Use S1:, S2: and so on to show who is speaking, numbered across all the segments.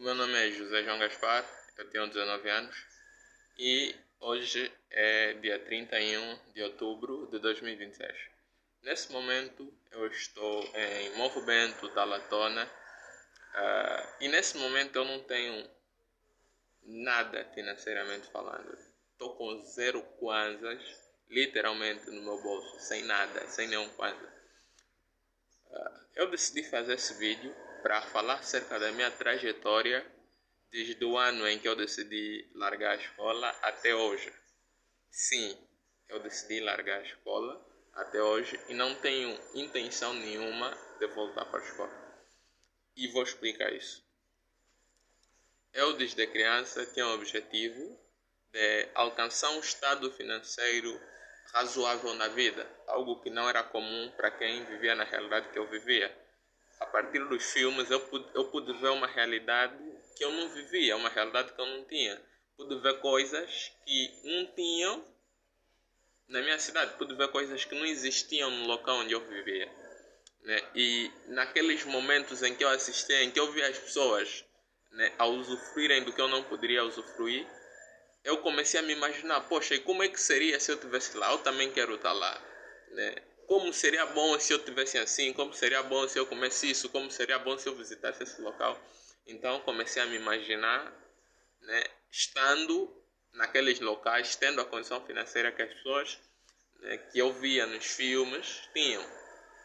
S1: meu nome é José João Gaspar, eu tenho 19 anos e hoje é dia 31 de outubro de 2026. Nesse momento eu estou em Morro Bento da Latona e nesse momento eu não tenho nada financeiramente falando. Estou com zero kwanzas, literalmente no meu bolso, sem nada, sem nenhum kwanza. Eu decidi fazer esse vídeo para falar acerca da minha trajetória desde o ano em que eu decidi largar a escola até hoje. Sim, eu decidi largar a escola até hoje e não tenho intenção nenhuma de voltar para a escola. E vou explicar isso. Eu, desde criança, tinha o objetivo de alcançar um estado financeiro razoável na vida, algo que não era comum para quem vivia na realidade que eu vivia. A partir dos filmes eu pude ver uma realidade que eu não vivia, uma realidade que eu não tinha. Pude ver coisas que não tinham na minha cidade, pude ver coisas que não existiam no local onde eu vivia, né? E naqueles momentos em que eu assistia, em que eu via as pessoas, né, a usufruírem do que eu não poderia usufruir, eu comecei a me imaginar, poxa, e como é que seria se eu estivesse lá? Eu também quero estar lá, né? Como seria bom se eu estivesse assim? Como seria bom se eu comesse isso? Como seria bom se eu visitasse esse local? Então comecei a me imaginar, né, estando naqueles locais, tendo a condição financeira que as pessoas, né, que eu via nos filmes tinham,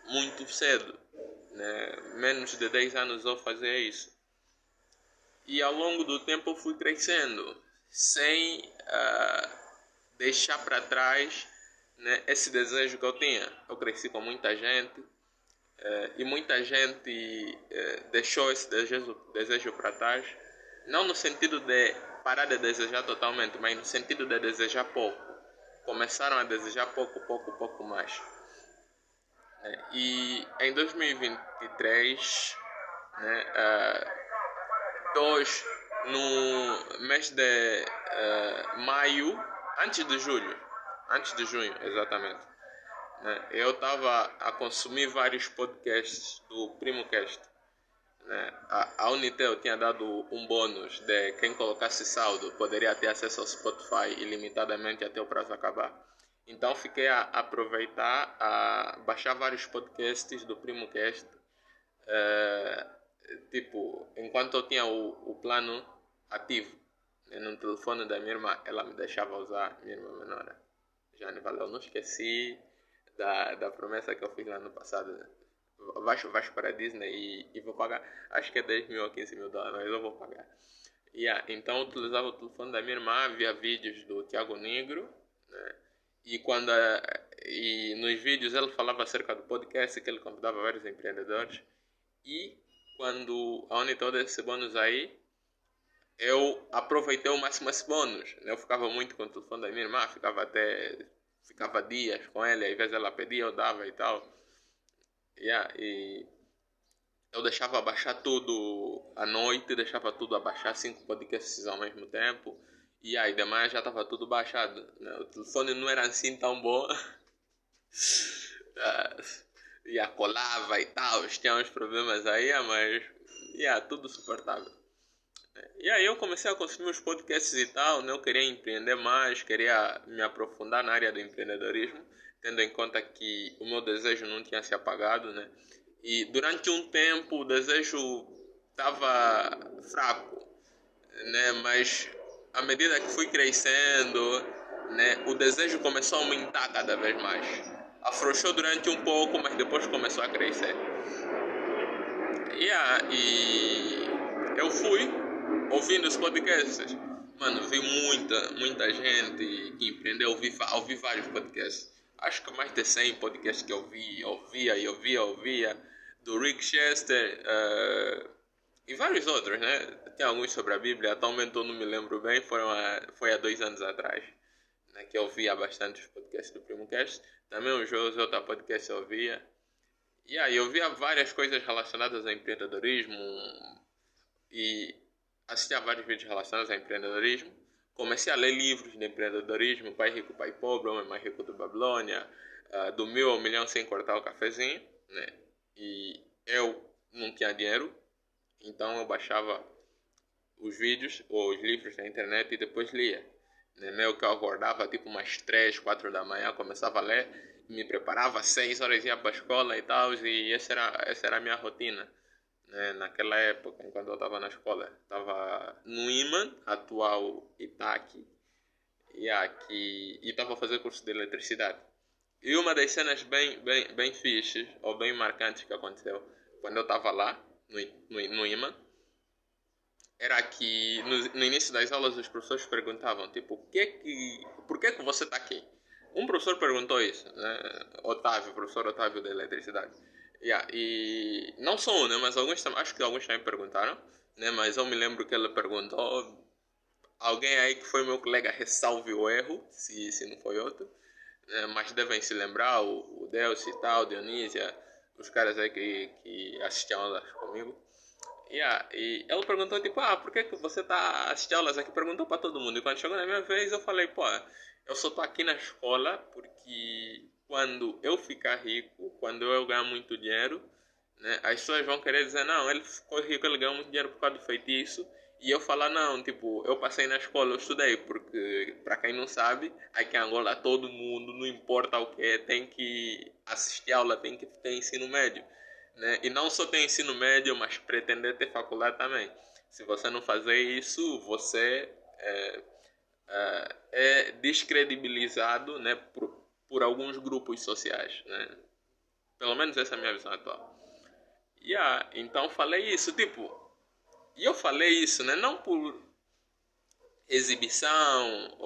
S1: muito cedo, né? Menos de 10 anos eu fazia isso. E ao longo do tempo eu fui crescendo, sem deixar para trás, né, esse desejo que eu tinha. Eu cresci com muita gente e muita gente deixou esse desejo para trás. Não no sentido de parar de desejar totalmente, mas no sentido de desejar pouco. Começaram a desejar pouco mais. E em 2023, né, no mês de maio, antes de junho exatamente, né, eu estava a consumir vários podcasts do PrimoCast, né. A Unitel tinha dado um bônus de quem colocasse saldo poderia ter acesso ao Spotify ilimitadamente até o prazo acabar. Então fiquei a aproveitar a baixar vários podcasts do PrimoCast, tipo, enquanto eu tinha o plano ativo, né, no telefone da minha irmã, ela me deixava usar, minha irmã menor. Já me valeu, não esqueci da promessa que eu fiz lá no passado, né? Vais para a Disney e vou pagar, acho que é 10 mil ou 15 mil dólares, mas eu vou pagar. Então eu utilizava o telefone da minha irmã, via vídeos do Tiago Negro, né? E nos vídeos ele falava acerca do podcast, que ele convidava vários empreendedores. E quando a Unitel deu esse bônus aí, eu aproveitei ao máximo esse bônus. Eu ficava muito com o telefone da minha irmã, ficava dias com ela, às vezes ela pedia, eu dava e tal. E eu deixava baixar tudo à noite, deixava tudo a baixar, 5 podcasts ao mesmo tempo. E aí, demais já estava tudo baixado, né? O telefone não era assim tão bom. Colava e tal, tinha uns problemas aí, mas tudo suportável. E aí eu comecei a consumir os podcasts e tal, né? Eu queria empreender mais, queria me aprofundar na área do empreendedorismo, tendo em conta que o meu desejo não tinha se apagado, né? E durante um tempo o desejo estava fraco, né? Mas à medida que fui crescendo, né, o desejo começou a aumentar cada vez mais. Afrouxou durante um pouco, mas depois começou a crescer. E eu fui ouvindo os podcasts. Mano, vi muita gente que empreendeu. Ouvi vários podcasts. Acho que mais de 100 podcasts que eu ouvia. Do Rick Chester e vários outros, né? Tem alguns sobre a Bíblia. Atualmente eu não me lembro bem. Foi há 2 anos atrás, né, que eu ouvia bastante os podcasts do PrimoCast. Também o José, outro podcast eu ouvia. Eu via várias coisas relacionadas ao empreendedorismo e assistia a vários vídeos relacionados ao empreendedorismo. Comecei a ler livros de empreendedorismo, Pai Rico, Pai Pobre, Homem Mais Rico da Babilônia, do 1000 ao milhão sem cortar o cafezinho, né? E eu não tinha dinheiro, então eu baixava os vídeos ou os livros na internet e depois lia. Né? Meio que eu acordava tipo umas 3, 4 da manhã, começava a ler, me preparava, 6 horas ia para a escola e tal, e essa era a minha rotina. Né? Naquela época, enquanto eu estava na escola, estava no IMAN, atual Itaque, e estava a fazer curso de eletricidade. E uma das cenas bem fixes, ou bem marcantes que aconteceu, quando eu estava lá, no IMAN, era que no início das aulas os professores perguntavam, tipo, por que você está aqui? Um professor perguntou isso, né? Professor Otávio da Eletricidade. Yeah, e não só um, né? Mas acho que alguns também perguntaram, né? Mas eu me lembro que ele perguntou, alguém aí que foi meu colega ressalve o erro, se não foi outro, né? Mas devem se lembrar, o Delcio e tal, Dionísia, os caras aí que assistiam aulas comigo. Yeah, e ela perguntou, tipo, por que você tá assistindo aulas aqui? Perguntou pra todo mundo. E quando chegou na minha vez, eu falei, eu só tô aqui na escola porque quando eu ficar rico, quando eu ganhar muito dinheiro, né, as pessoas vão querer dizer, não, ele ficou rico, ele ganhou muito dinheiro por causa do feitiço. E eu falar, não, tipo, eu passei na escola, eu estudei, porque, pra quem não sabe, aqui em Angola todo mundo, não importa o que, tem que assistir aula, tem que ter ensino médio. Né? E não só tem ensino médio, mas pretender ter faculdade também. Se você não fazer isso, você é descredibilizado, né, por alguns grupos sociais. Né? Pelo menos essa é a minha visão atual. Então falei isso, tipo... E eu falei isso, né, não por exibição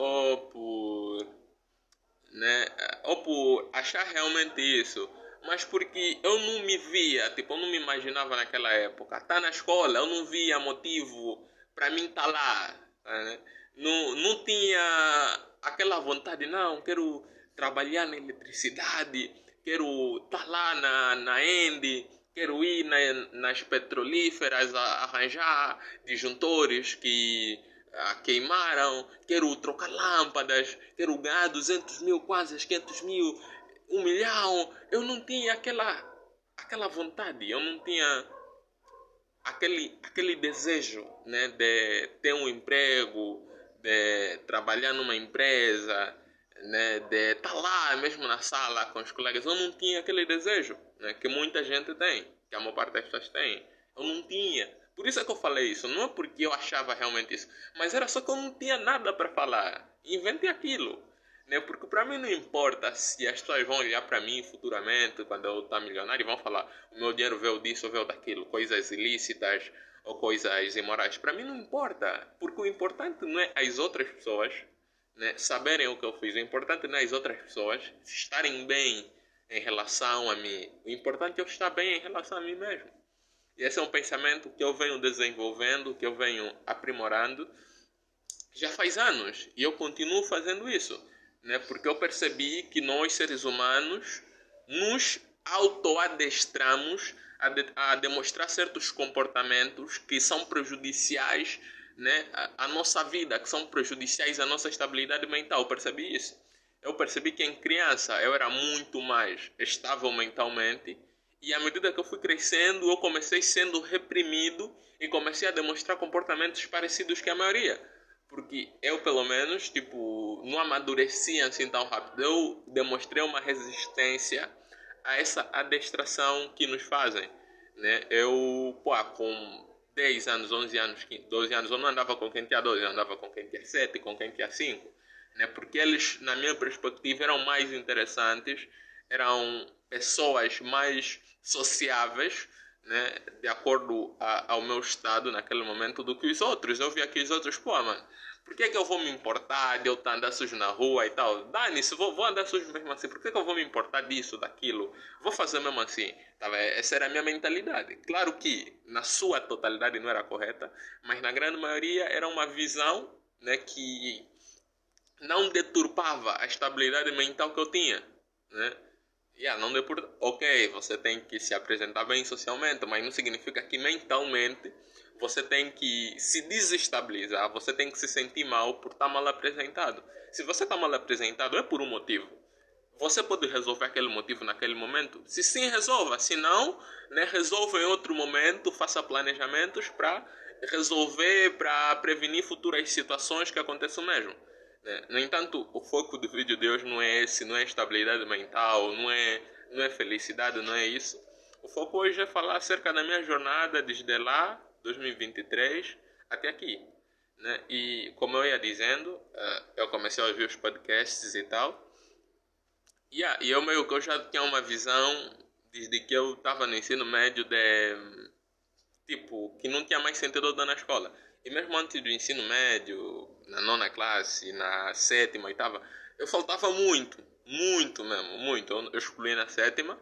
S1: né, ou por achar realmente isso, mas porque eu não me via, tipo, eu não me imaginava naquela época. Tá na escola, eu não via motivo para mim estar lá. Né? Não tinha aquela vontade, não, quero trabalhar na eletricidade, quero estar lá na Endi, quero ir nas petrolíferas a arranjar disjuntores que queimaram, quero trocar lâmpadas, quero ganhar 200 mil, quase 500 mil, 1 milhão. Eu não tinha aquela vontade, eu não tinha aquele desejo, né, de ter um emprego, de trabalhar numa empresa, né, de estar lá mesmo na sala com os colegas. Eu não tinha aquele desejo, né, que muita gente tem, que a maior parte das pessoas tem. Eu não tinha. Por isso é que eu falei isso. Não é porque eu achava realmente isso, mas era só que eu não tinha nada para falar. Inventei aquilo. Né? Porque para mim não importa se as pessoas vão olhar para mim futuramente, quando eu estar milionário, e vão falar o meu dinheiro veio disso ou veio daquilo, coisas ilícitas ou coisas imorais. Para mim não importa, porque o importante não é as outras pessoas, né, saberem o que eu fiz. O importante não é as outras pessoas estarem bem em relação a mim. O importante é eu estar bem em relação a mim mesmo. E esse é um pensamento que eu venho desenvolvendo, que eu venho aprimorando já faz anos. E eu continuo fazendo isso. Né? Porque eu percebi que nós, seres humanos, nos autoadestramos a demonstrar certos comportamentos que são prejudiciais, né, à nossa vida, que são prejudiciais à nossa estabilidade mental. Eu percebi isso. Eu percebi que em criança eu era muito mais estável mentalmente e à medida que eu fui crescendo eu comecei sendo reprimido e comecei a demonstrar comportamentos parecidos que a maioria. Porque eu, pelo menos, tipo, não amadureci assim tão rápido. Eu demonstrei uma resistência a essa adestração que nos fazem. Né? Eu, com 10 anos, 11 anos, 12 anos, eu não andava com quem tinha 12, eu andava com quem tinha 7, com quem tinha 5. Né? Porque eles, na minha perspectiva, eram mais interessantes, eram pessoas mais sociáveis, né, de acordo ao meu estado naquele momento do que os outros. Eu via que os outros, mano, por que eu vou me importar de eu estar andando sujo na rua e tal? Dane-se, vou andar sujo mesmo assim. Por que eu vou me importar disso, daquilo? Vou fazer mesmo assim. Tá, essa era a minha mentalidade. Claro que na sua totalidade não era correta, mas na grande maioria era uma visão, né, que não deturpava a estabilidade mental que eu tinha. Né? Não deu por... Ok, você tem que se apresentar bem socialmente, mas não significa que mentalmente você tem que se desestabilizar, você tem que se sentir mal por estar mal apresentado. Se você está mal apresentado, é por um motivo. Você pode resolver aquele motivo naquele momento? Se sim, resolva. Se não, né, resolva em outro momento, faça planejamentos para resolver para prevenir futuras situações que aconteçam mesmo. Né? No entanto, o foco do vídeo de hoje não é esse, não é estabilidade mental, não é felicidade, não é isso. O foco hoje é falar acerca da minha jornada desde lá, 2023, até aqui. Né? E como eu ia dizendo, eu comecei a ouvir os podcasts e tal. E eu meio que eu já tinha uma visão desde que eu estava no ensino médio de tipo, que não tinha mais sentido eu dar na escola. E mesmo antes do ensino médio, na nona classe, na sétima, oitava, eu faltava muito mesmo, muito. Eu excluí na sétima,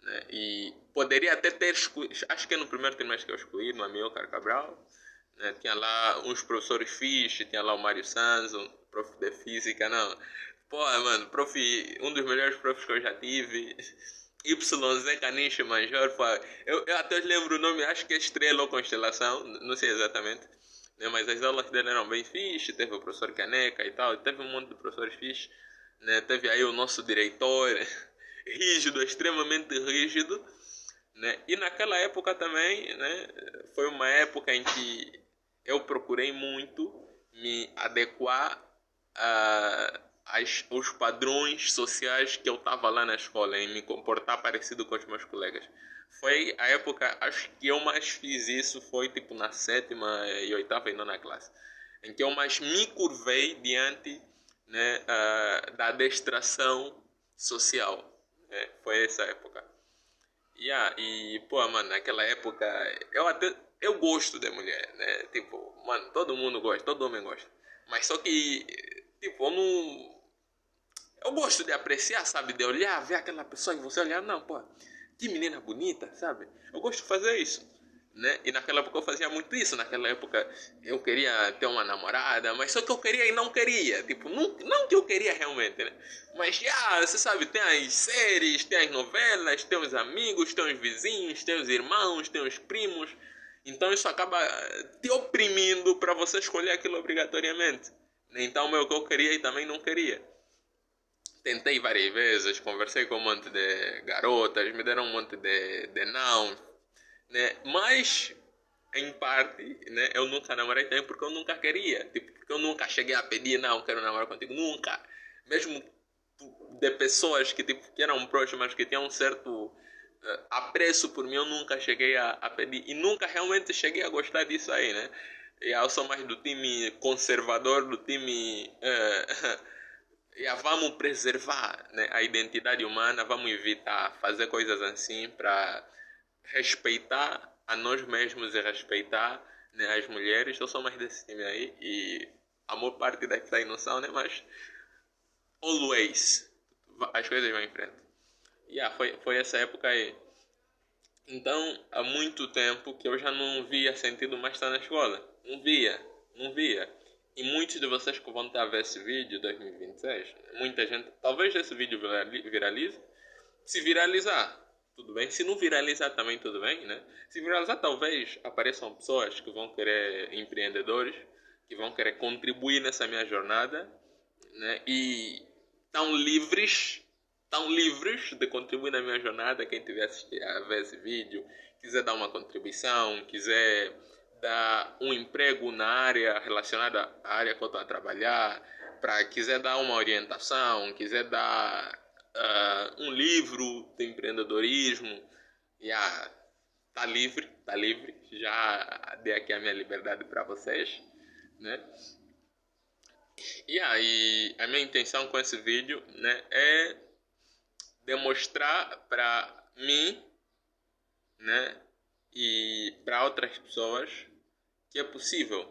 S1: né? E poderia até ter excluído, acho que é no primeiro trimestre que eu excluí, no Amilcar Cabral, né? Tinha lá uns professores fixos, tinha lá o Mário Sanz, um prof de física, não. Pô, mano, um dos melhores profs que eu já tive. YZ Caniche Major, pô. Eu até lembro o nome, acho que é Estrela ou Constelação, não sei exatamente. Né? Mas as aulas dele eram bem fixas, teve o professor Caneca e tal, teve um monte de professores fixos. Né? Teve aí o nosso diretor, rígido, extremamente rígido. Né? E naquela época também, né, foi uma época em que eu procurei muito me adequar aos padrões sociais que eu estava lá na escola, em me comportar parecido com os meus colegas. Foi a época, acho que eu mais fiz isso, foi tipo na sétima e oitava e nona classe, em que eu mais me curvei diante, né, da adestração social. Né? Foi essa época. E, pô, mano, naquela época, eu gosto de mulher, né? Tipo, mano, todo mundo gosta, todo homem gosta. Mas só que, tipo, eu não... Eu gosto de apreciar, sabe? De olhar, ver aquela pessoa e você olhar, não, pô, que menina bonita, sabe? Eu gosto de fazer isso. Né? E naquela época eu fazia muito isso. Naquela época eu queria ter uma namorada, mas só que eu queria e não queria. Tipo, não que eu queria realmente, né? Mas já, você sabe, tem as séries, tem as novelas, tem os amigos, tem os vizinhos, tem os irmãos, tem os primos. Então isso acaba te oprimindo para você escolher aquilo obrigatoriamente. Então o que eu queria e também não queria. Tentei várias vezes, conversei com um monte de garotas, me deram um monte de não, né? Mas, em parte, né, eu nunca namorei também porque eu nunca queria. Tipo, porque eu nunca cheguei a pedir, não, quero namorar contigo. Nunca. Mesmo de pessoas que, tipo, que eram próximas, que tinham um certo apreço por mim, eu nunca cheguei a pedir. E nunca realmente cheguei a gostar disso aí, né? E eu sou mais do time conservador, do time... vamos preservar, né, a identidade humana, vamos evitar fazer coisas assim para respeitar a nós mesmos e respeitar, né, as mulheres. Eu sou mais desse time aí e a maior parte daqui aí não são, né, mas always as coisas vão em frente. Foi essa época aí. Então, há muito tempo que eu já não via sentido mais estar na escola. Não via. E muitos de vocês que vão estar a ver esse vídeo 2026, muita gente, talvez esse vídeo viralize. Se viralizar, tudo bem. Se não viralizar também, tudo bem, né? Se viralizar, talvez apareçam pessoas que vão querer, empreendedores, que vão querer contribuir nessa minha jornada, né? E tão livres de contribuir na minha jornada. Quem tiver a ver esse vídeo, quiser dar uma contribuição, quiser dar um emprego na área relacionada à área que eu estou a trabalhar, quiser dar uma orientação, quiser dar um livro de empreendedorismo, tá livre, já dei aqui a minha liberdade para vocês, né? E a minha intenção com esse vídeo, né, é demonstrar para mim, né, e para outras pessoas que é possível,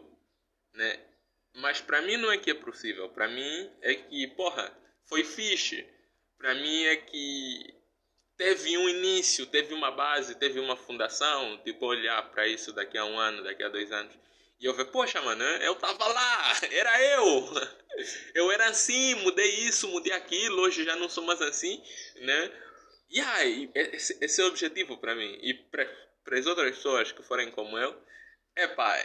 S1: né? Mas para mim não é que é possível, para mim é que, porra, foi fixe. Para mim é que teve um início, teve uma base, teve uma fundação. Tipo, olhar para isso daqui a um ano, daqui a 2 anos e eu ver, poxa, mano, eu tava lá, era eu. Eu era assim, mudei isso, mudei aquilo, hoje já não sou mais assim, né? E aí, esse é o objetivo para mim. E para as outras pessoas que forem como eu, pá,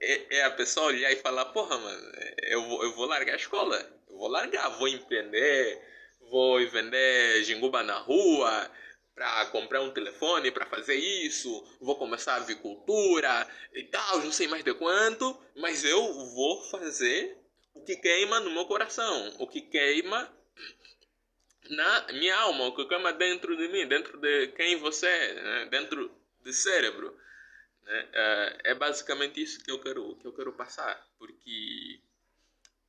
S1: é a pessoa olhar e falar, porra, mano, eu vou largar a escola, vou empreender, vou vender jinguba na rua, para comprar um telefone, para fazer isso, vou começar a avicultura e tal, não sei mais de quanto, mas eu vou fazer o que queima no meu coração, o que queima na minha alma, o que queima dentro de mim, dentro de quem você é, né? Dentro do cérebro. Né? É basicamente isso que eu quero passar, porque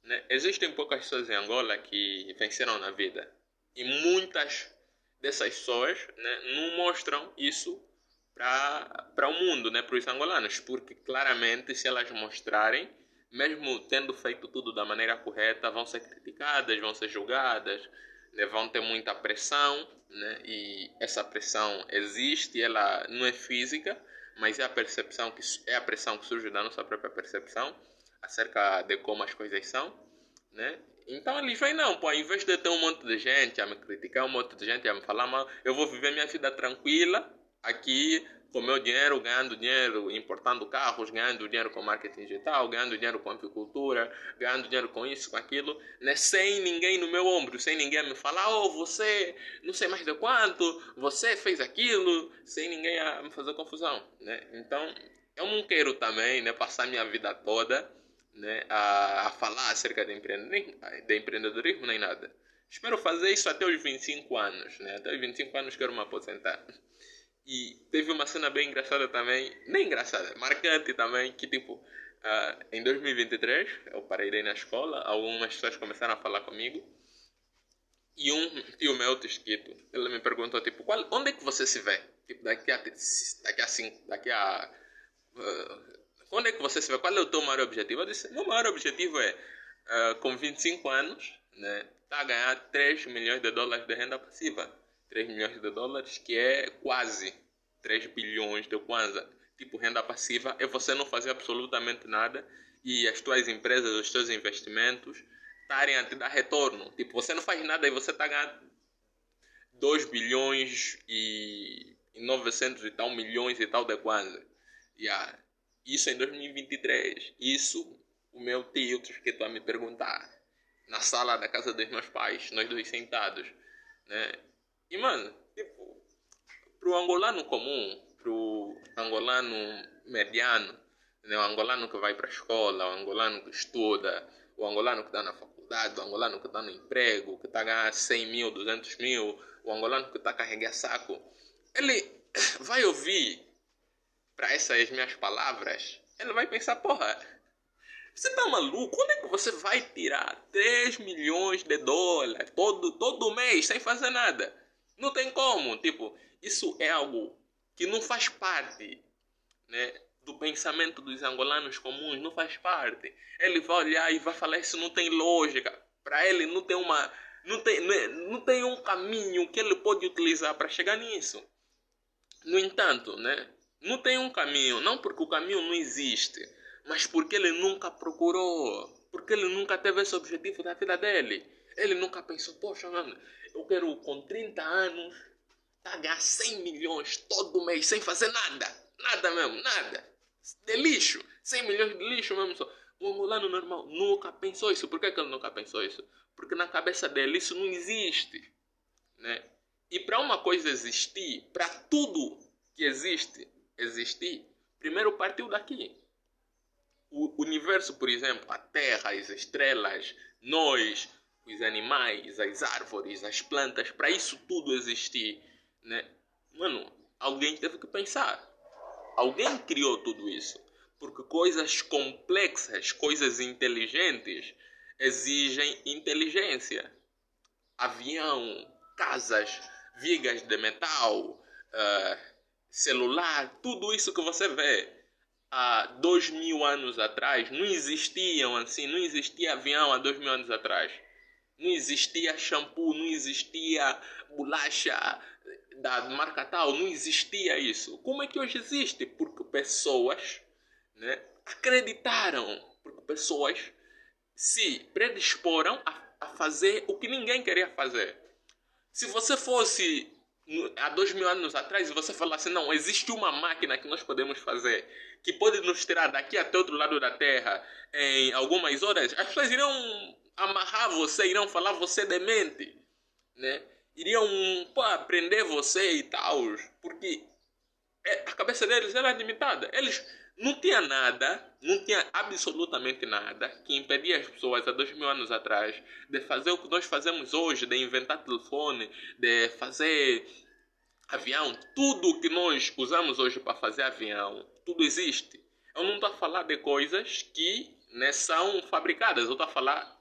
S1: né, existem poucas pessoas em Angola que venceram na vida e muitas dessas pessoas né, não mostram isso para o mundo, né, para os angolanos, porque claramente se elas mostrarem, mesmo tendo feito tudo da maneira correta, vão ser criticadas, vão ser julgadas, né, vão ter muita pressão, né, e essa pressão existe, ela não é física, mas é a percepção que é a pressão que surge da nossa própria percepção acerca de como as coisas são, né? Então eles vêm, não, pô, em vez de ter um monte de gente a me criticar, um monte de gente a me falar mal, eu vou viver minha vida tranquila aqui com meu dinheiro, ganhando dinheiro, importando carros, ganhando dinheiro com marketing digital, ganhando dinheiro com apicultura, ganhando dinheiro com isso, com aquilo, né? Sem ninguém no meu ombro, sem ninguém me falar, oh, você não sei mais de quanto, você fez aquilo, sem ninguém a me fazer confusão, né? Então, eu não quero também, né, passar minha vida toda né, a falar acerca de empreendedorismo nem nada. Espero fazer isso até os 25 anos. Né? Até os 25 anos quero me aposentar. E teve uma cena bem engraçada também, nem engraçada, marcante também, que tipo, em 2023, eu parei na escola, algumas pessoas começaram a falar comigo, e um tio meu, Tisquito, ele me perguntou, tipo, onde é que você se vê? Tipo, onde é que você se vê? Qual é o teu maior objetivo? Eu disse, meu maior objetivo é, com 25 anos, né, tá a ganhar 3 milhões de dólares de renda passiva. 3 milhões de dólares, que é quase 3 bilhões de kwanza. Tipo, renda passiva é você não fazer absolutamente nada e as tuas empresas, os teus investimentos estarem a te dar retorno. Tipo, você não faz nada e você está ganhando 2 bilhões e 900 e tal milhões e tal de kwanza. Yeah. Isso em 2023. Isso, o meu tio que está a me perguntar. Na sala da casa dos meus pais, nós dois sentados. Né? E, mano, tipo, pro angolano comum, pro angolano mediano, né? O angolano que vai pra escola, o angolano que estuda, o angolano que está na faculdade, o angolano que está no emprego, que está a ganhar 100 mil, 200 mil, o angolano que está a carregar saco, ele vai ouvir para essas minhas palavras, ele vai pensar, porra, você tá maluco? Quando é que você vai tirar 3 milhões de dólares todo mês sem fazer nada? Não tem como. Tipo, isso é algo que não faz parte, né, do pensamento dos angolanos comuns. Não faz parte. Ele vai olhar e vai falar, isso não tem lógica. Para ele não tem uma... Não tem um caminho que ele pode utilizar para chegar nisso. No entanto, né, não tem um caminho. Não porque o caminho não existe, mas porque ele nunca procurou, porque ele nunca teve esse objetivo da vida dele. Ele nunca pensou, poxa, mano, eu quero com 30 anos pagar 100 milhões todo mês sem fazer nada. Nada mesmo, nada. De lixo. 100 milhões de lixo mesmo só. O angolano normal nunca pensou isso. Por que ele nunca pensou isso? Porque na cabeça dele isso não existe. Né? E para uma coisa existir, para tudo que existe existir, primeiro partiu daqui. O universo, por exemplo, a Terra, as estrelas, nós, os animais, as árvores, as plantas, para isso tudo existir, né? Mano, alguém teve que pensar. Alguém criou tudo isso. Porque coisas complexas, coisas inteligentes, exigem inteligência. Avião, casas, vigas de metal, celular, tudo isso que você vê há 2000 anos atrás não existiam assim, não existia avião há 2000 anos atrás, não existia shampoo, não existia bolacha da marca tal, não existia isso. Como é que hoje existe? Porque pessoas, né, acreditaram, porque pessoas se predisporam a fazer o que ninguém queria fazer. Se você fosse há 2000 anos atrás e você falasse, não, existe uma máquina que nós podemos fazer que pode nos tirar daqui até outro lado da Terra em algumas horas, as pessoas irão amarrar você, irão falar você é demente, né? iriam prender você e tal, porque a cabeça deles era limitada. Eles não tinha nada, não tinha absolutamente nada que impedia as pessoas há 2000 anos atrás de fazer o que nós fazemos hoje, de inventar telefone, de fazer avião. Tudo o que nós usamos hoje para fazer avião, tudo existe. Eu não estou a falar de coisas que, né, são fabricadas, eu estou a falar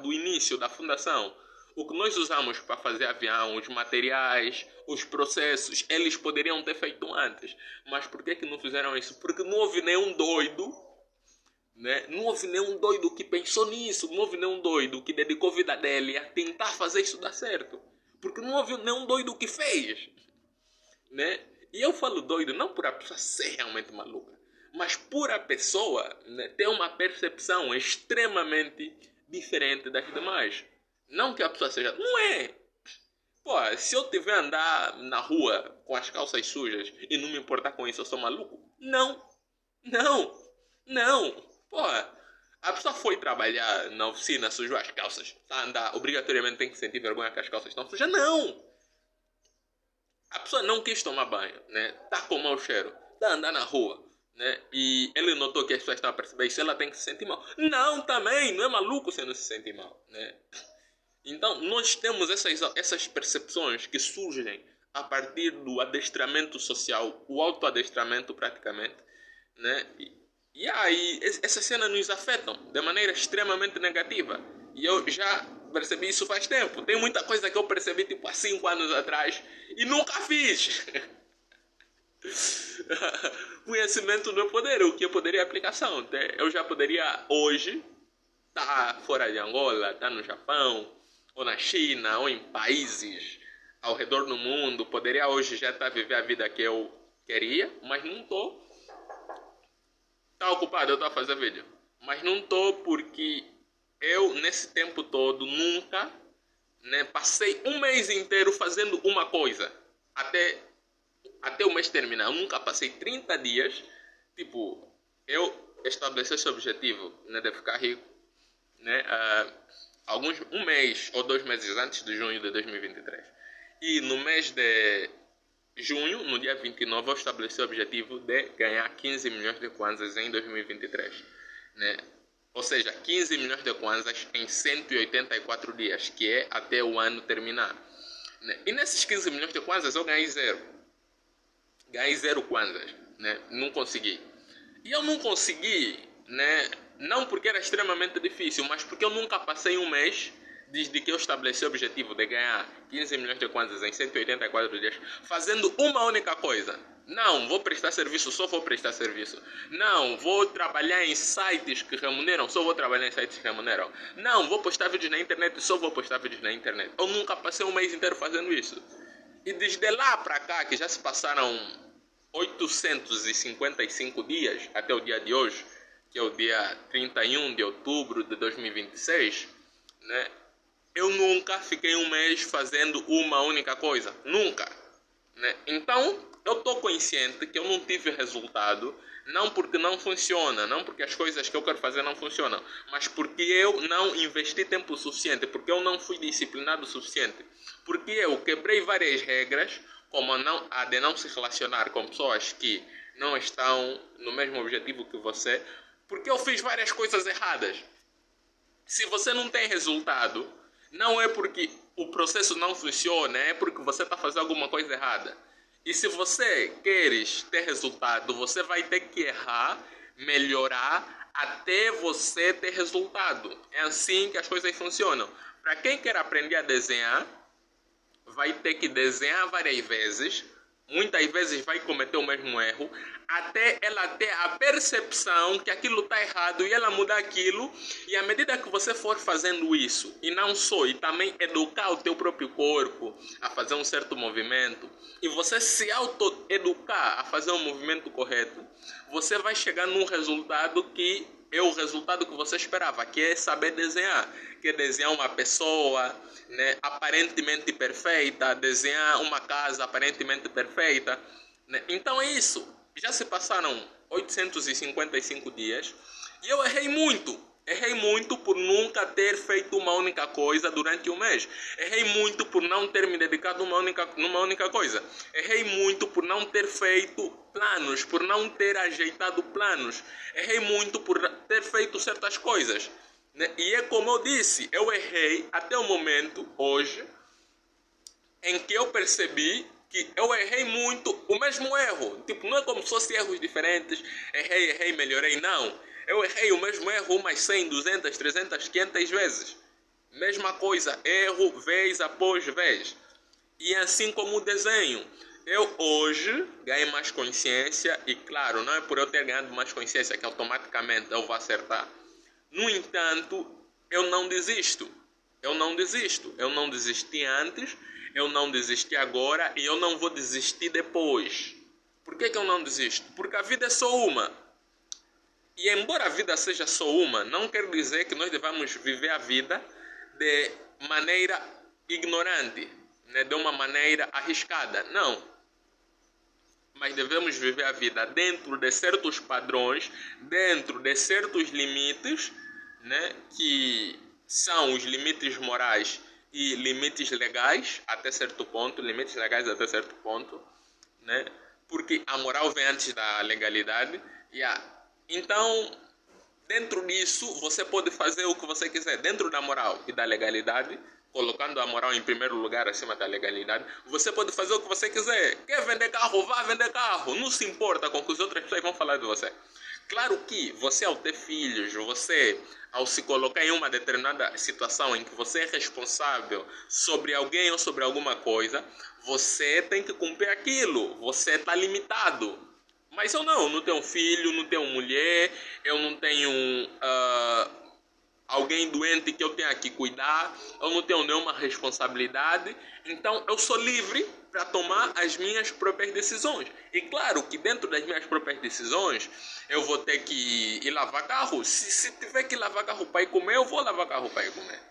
S1: do início, da fundação. O que nós usamos para fazer avião, os materiais, os processos, eles poderiam ter feito antes. Mas por que não fizeram isso? Porque não houve nenhum doido, né? Não houve nenhum doido que pensou nisso. Não houve nenhum doido que dedicou a vida dele a tentar fazer isso dar certo. Porque não houve nenhum doido que fez, né? E eu falo doido não por a pessoa ser realmente maluca, mas por a pessoa, né, ter uma percepção extremamente diferente das demais. Não que a pessoa seja... Não é. Pô, se eu tiver andar na rua com as calças sujas e não me importar com isso, eu sou maluco? Não. Não. Não. Pô, a pessoa foi trabalhar na oficina, sujou as calças. Tá, andar, obrigatoriamente tem que sentir vergonha que as calças estão sujas? Não. A pessoa não quis tomar banho, né? Tá com mau cheiro. Tá andando na rua, né? E ele notou que as pessoas estão a perceber isso, ela tem que se sentir mal. Não, também. Não é maluco se não se sentir mal, né? Então, nós temos essas percepções que surgem a partir do adestramento social, o autoadestramento praticamente, né? E aí, essas cenas nos afetam de maneira extremamente negativa. E eu já percebi isso faz tempo. Tem muita coisa que eu percebi tipo há 5 anos atrás e nunca fiz. Conhecimento não é poder, o que é poder é aplicação. Eu já poderia hoje estar fora de Angola, estar no Japão, ou na China, ou em países ao redor do mundo. Poderia hoje já estar a viver a vida que eu queria, mas não estou. Está ocupado, eu estou a fazer vídeo. Mas não estou porque eu, nesse tempo todo, nunca, né, passei um mês inteiro fazendo uma coisa. Até o mês terminar. Eu nunca passei 30 dias. Tipo, eu estabeleci esse objetivo, né, de ficar rico, né, um mês ou 2 meses antes de junho de 2023. E no mês de junho, no dia 29, eu estabeleci o objetivo de ganhar 15 milhões de kwanzas em 2023. Né? Ou seja, 15 milhões de kwanzas em 184 dias, que é até o ano terminar. Né? E nesses 15 milhões de kwanzas eu ganhei zero. Ganhei 0 kwanzas. Né? Não consegui. E eu não consegui, né, não porque era extremamente difícil, mas porque eu nunca passei um mês desde que eu estabeleci o objetivo de ganhar 15 milhões de kwanzas em 184 dias, fazendo uma única coisa. Não, vou prestar serviço, só vou prestar serviço. Não, vou trabalhar em sites que remuneram, só vou trabalhar em sites que remuneram. Não, vou postar vídeos na internet, só vou postar vídeos na internet. Eu nunca passei um mês inteiro fazendo isso. E desde lá para cá, que já se passaram 855 dias até o dia de hoje, que é o dia 31 de outubro de 2026, né? Eu nunca fiquei um mês fazendo uma única coisa. Nunca. Né? Então, eu estou consciente que eu não tive resultado, não porque não funciona, não porque as coisas que eu quero fazer não funcionam, mas porque eu não investi tempo suficiente, porque eu não fui disciplinado o suficiente, porque eu quebrei várias regras, como a de não se relacionar com pessoas que não estão no mesmo objetivo que você, porque eu fiz várias coisas erradas. Se você não tem resultado, não é porque o processo não funciona, é porque você está fazendo alguma coisa errada. E se você queres ter resultado, você vai ter que errar, melhorar, até você ter resultado. É assim que as coisas funcionam. Para quem quer aprender a desenhar, vai ter que desenhar várias vezes. Muitas vezes vai cometer o mesmo erro, até ela ter a percepção que aquilo está errado e ela mudar aquilo. E à medida que você for fazendo isso, e não só, e também educar o teu próprio corpo a fazer um certo movimento, e você se auto-educar a fazer um movimento correto, você vai chegar num resultado que é o resultado que você esperava, que é saber desenhar, que é desenhar uma pessoa, né, aparentemente perfeita, desenhar uma casa aparentemente perfeita, né? Então é isso. Já se passaram 855 dias e eu errei muito. Errei muito por nunca ter feito uma única coisa durante um mês. Errei muito por não ter me dedicado numa única coisa. Errei muito por não ter feito planos, por não ter ajeitado planos. Errei muito por ter feito certas coisas. Né? E é como eu disse, eu errei até o momento, hoje, em que eu percebi que eu errei muito o mesmo erro. Tipo, não é como se fossem erros diferentes. Errei, melhorei. Não. Eu errei o mesmo erro umas 100, 200, 300, 500 vezes. Mesma coisa, erro vez após vez. E assim como o desenho. Eu hoje ganhei mais consciência e claro, não é por eu ter ganhado mais consciência que automaticamente eu vou acertar. No entanto, eu não desisto. Eu não desisto. Eu não desisti antes, eu não desisti agora e eu não vou desistir depois. Por que eu não desisto? Porque a vida é só uma. E embora a vida seja só uma, não quer dizer que nós devamos viver a vida de maneira ignorante, né? De uma maneira arriscada. Não. Mas devemos viver a vida dentro de certos padrões, dentro de certos limites, né? Que são os limites morais e limites legais até certo ponto, limites legais até certo ponto, né? Porque a moral vem antes da legalidade. Então, dentro disso, você pode fazer o que você quiser. Dentro da moral e da legalidade, colocando a moral em primeiro lugar acima da legalidade, você pode fazer o que você quiser. Quer vender carro? Vá vender carro. Não se importa com o que as outras pessoas vão falar de você. Claro que você, ao ter filhos, você, ao se colocar em uma determinada situação em que você é responsável sobre alguém ou sobre alguma coisa, você tem que cumprir aquilo. Você está limitado. Mas eu não tenho filho, não tenho mulher, eu não tenho alguém doente que eu tenha que cuidar, eu não tenho nenhuma responsabilidade, então eu sou livre para tomar as minhas próprias decisões. E claro que dentro das minhas próprias decisões, eu vou ter que ir lavar carro. Se tiver que lavar carro para ir comer, eu vou lavar carro para ir comer.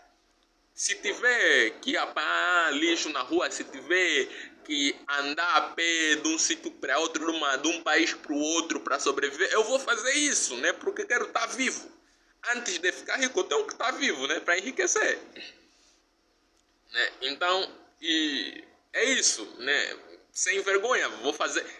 S1: Se tiver que apanhar lixo na rua, se tiver que andar a pé de um sítio para outro, de um país para o outro para sobreviver, eu vou fazer isso, né? Porque quero estar vivo. Antes de ficar rico, eu tenho que estar vivo, né? Para enriquecer. Né? Então, e é isso, né? Sem vergonha,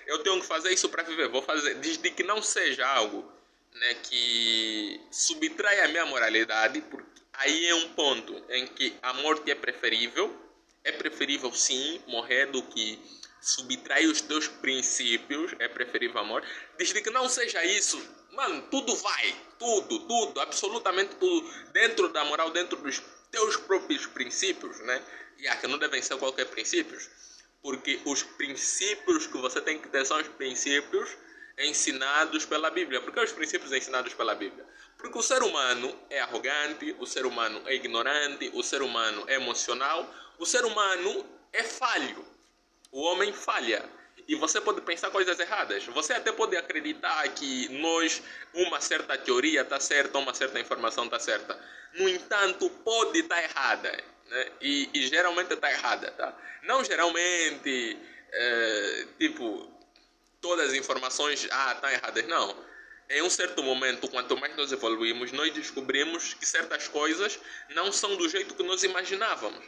S1: eu tenho que fazer isso para viver, vou fazer, desde que não seja algo, né, que subtrai a minha moralidade, porque aí é um ponto em que a morte é preferível sim morrer do que subtrair os teus princípios, é preferível a morte, desde que não seja isso, mano, tudo vai, tudo, absolutamente tudo, dentro da moral, dentro dos teus próprios princípios, né, e que não devem ser qualquer princípios, porque os princípios que você tem que ter são os princípios ensinados pela Bíblia. Por que os princípios ensinados pela Bíblia? Porque o ser humano é arrogante, o ser humano é ignorante, o ser humano é emocional, o ser humano é falho. O homem falha. E você pode pensar coisas erradas. Você até pode acreditar que uma certa teoria está certa, uma certa informação está certa. No entanto, pode estar errada. Né? E geralmente está errada. Tá? Não geralmente, tipo, todas as informações estão erradas. Não. Em um certo momento, quanto mais nós evoluímos, nós descobrimos que certas coisas não são do jeito que nós imaginávamos.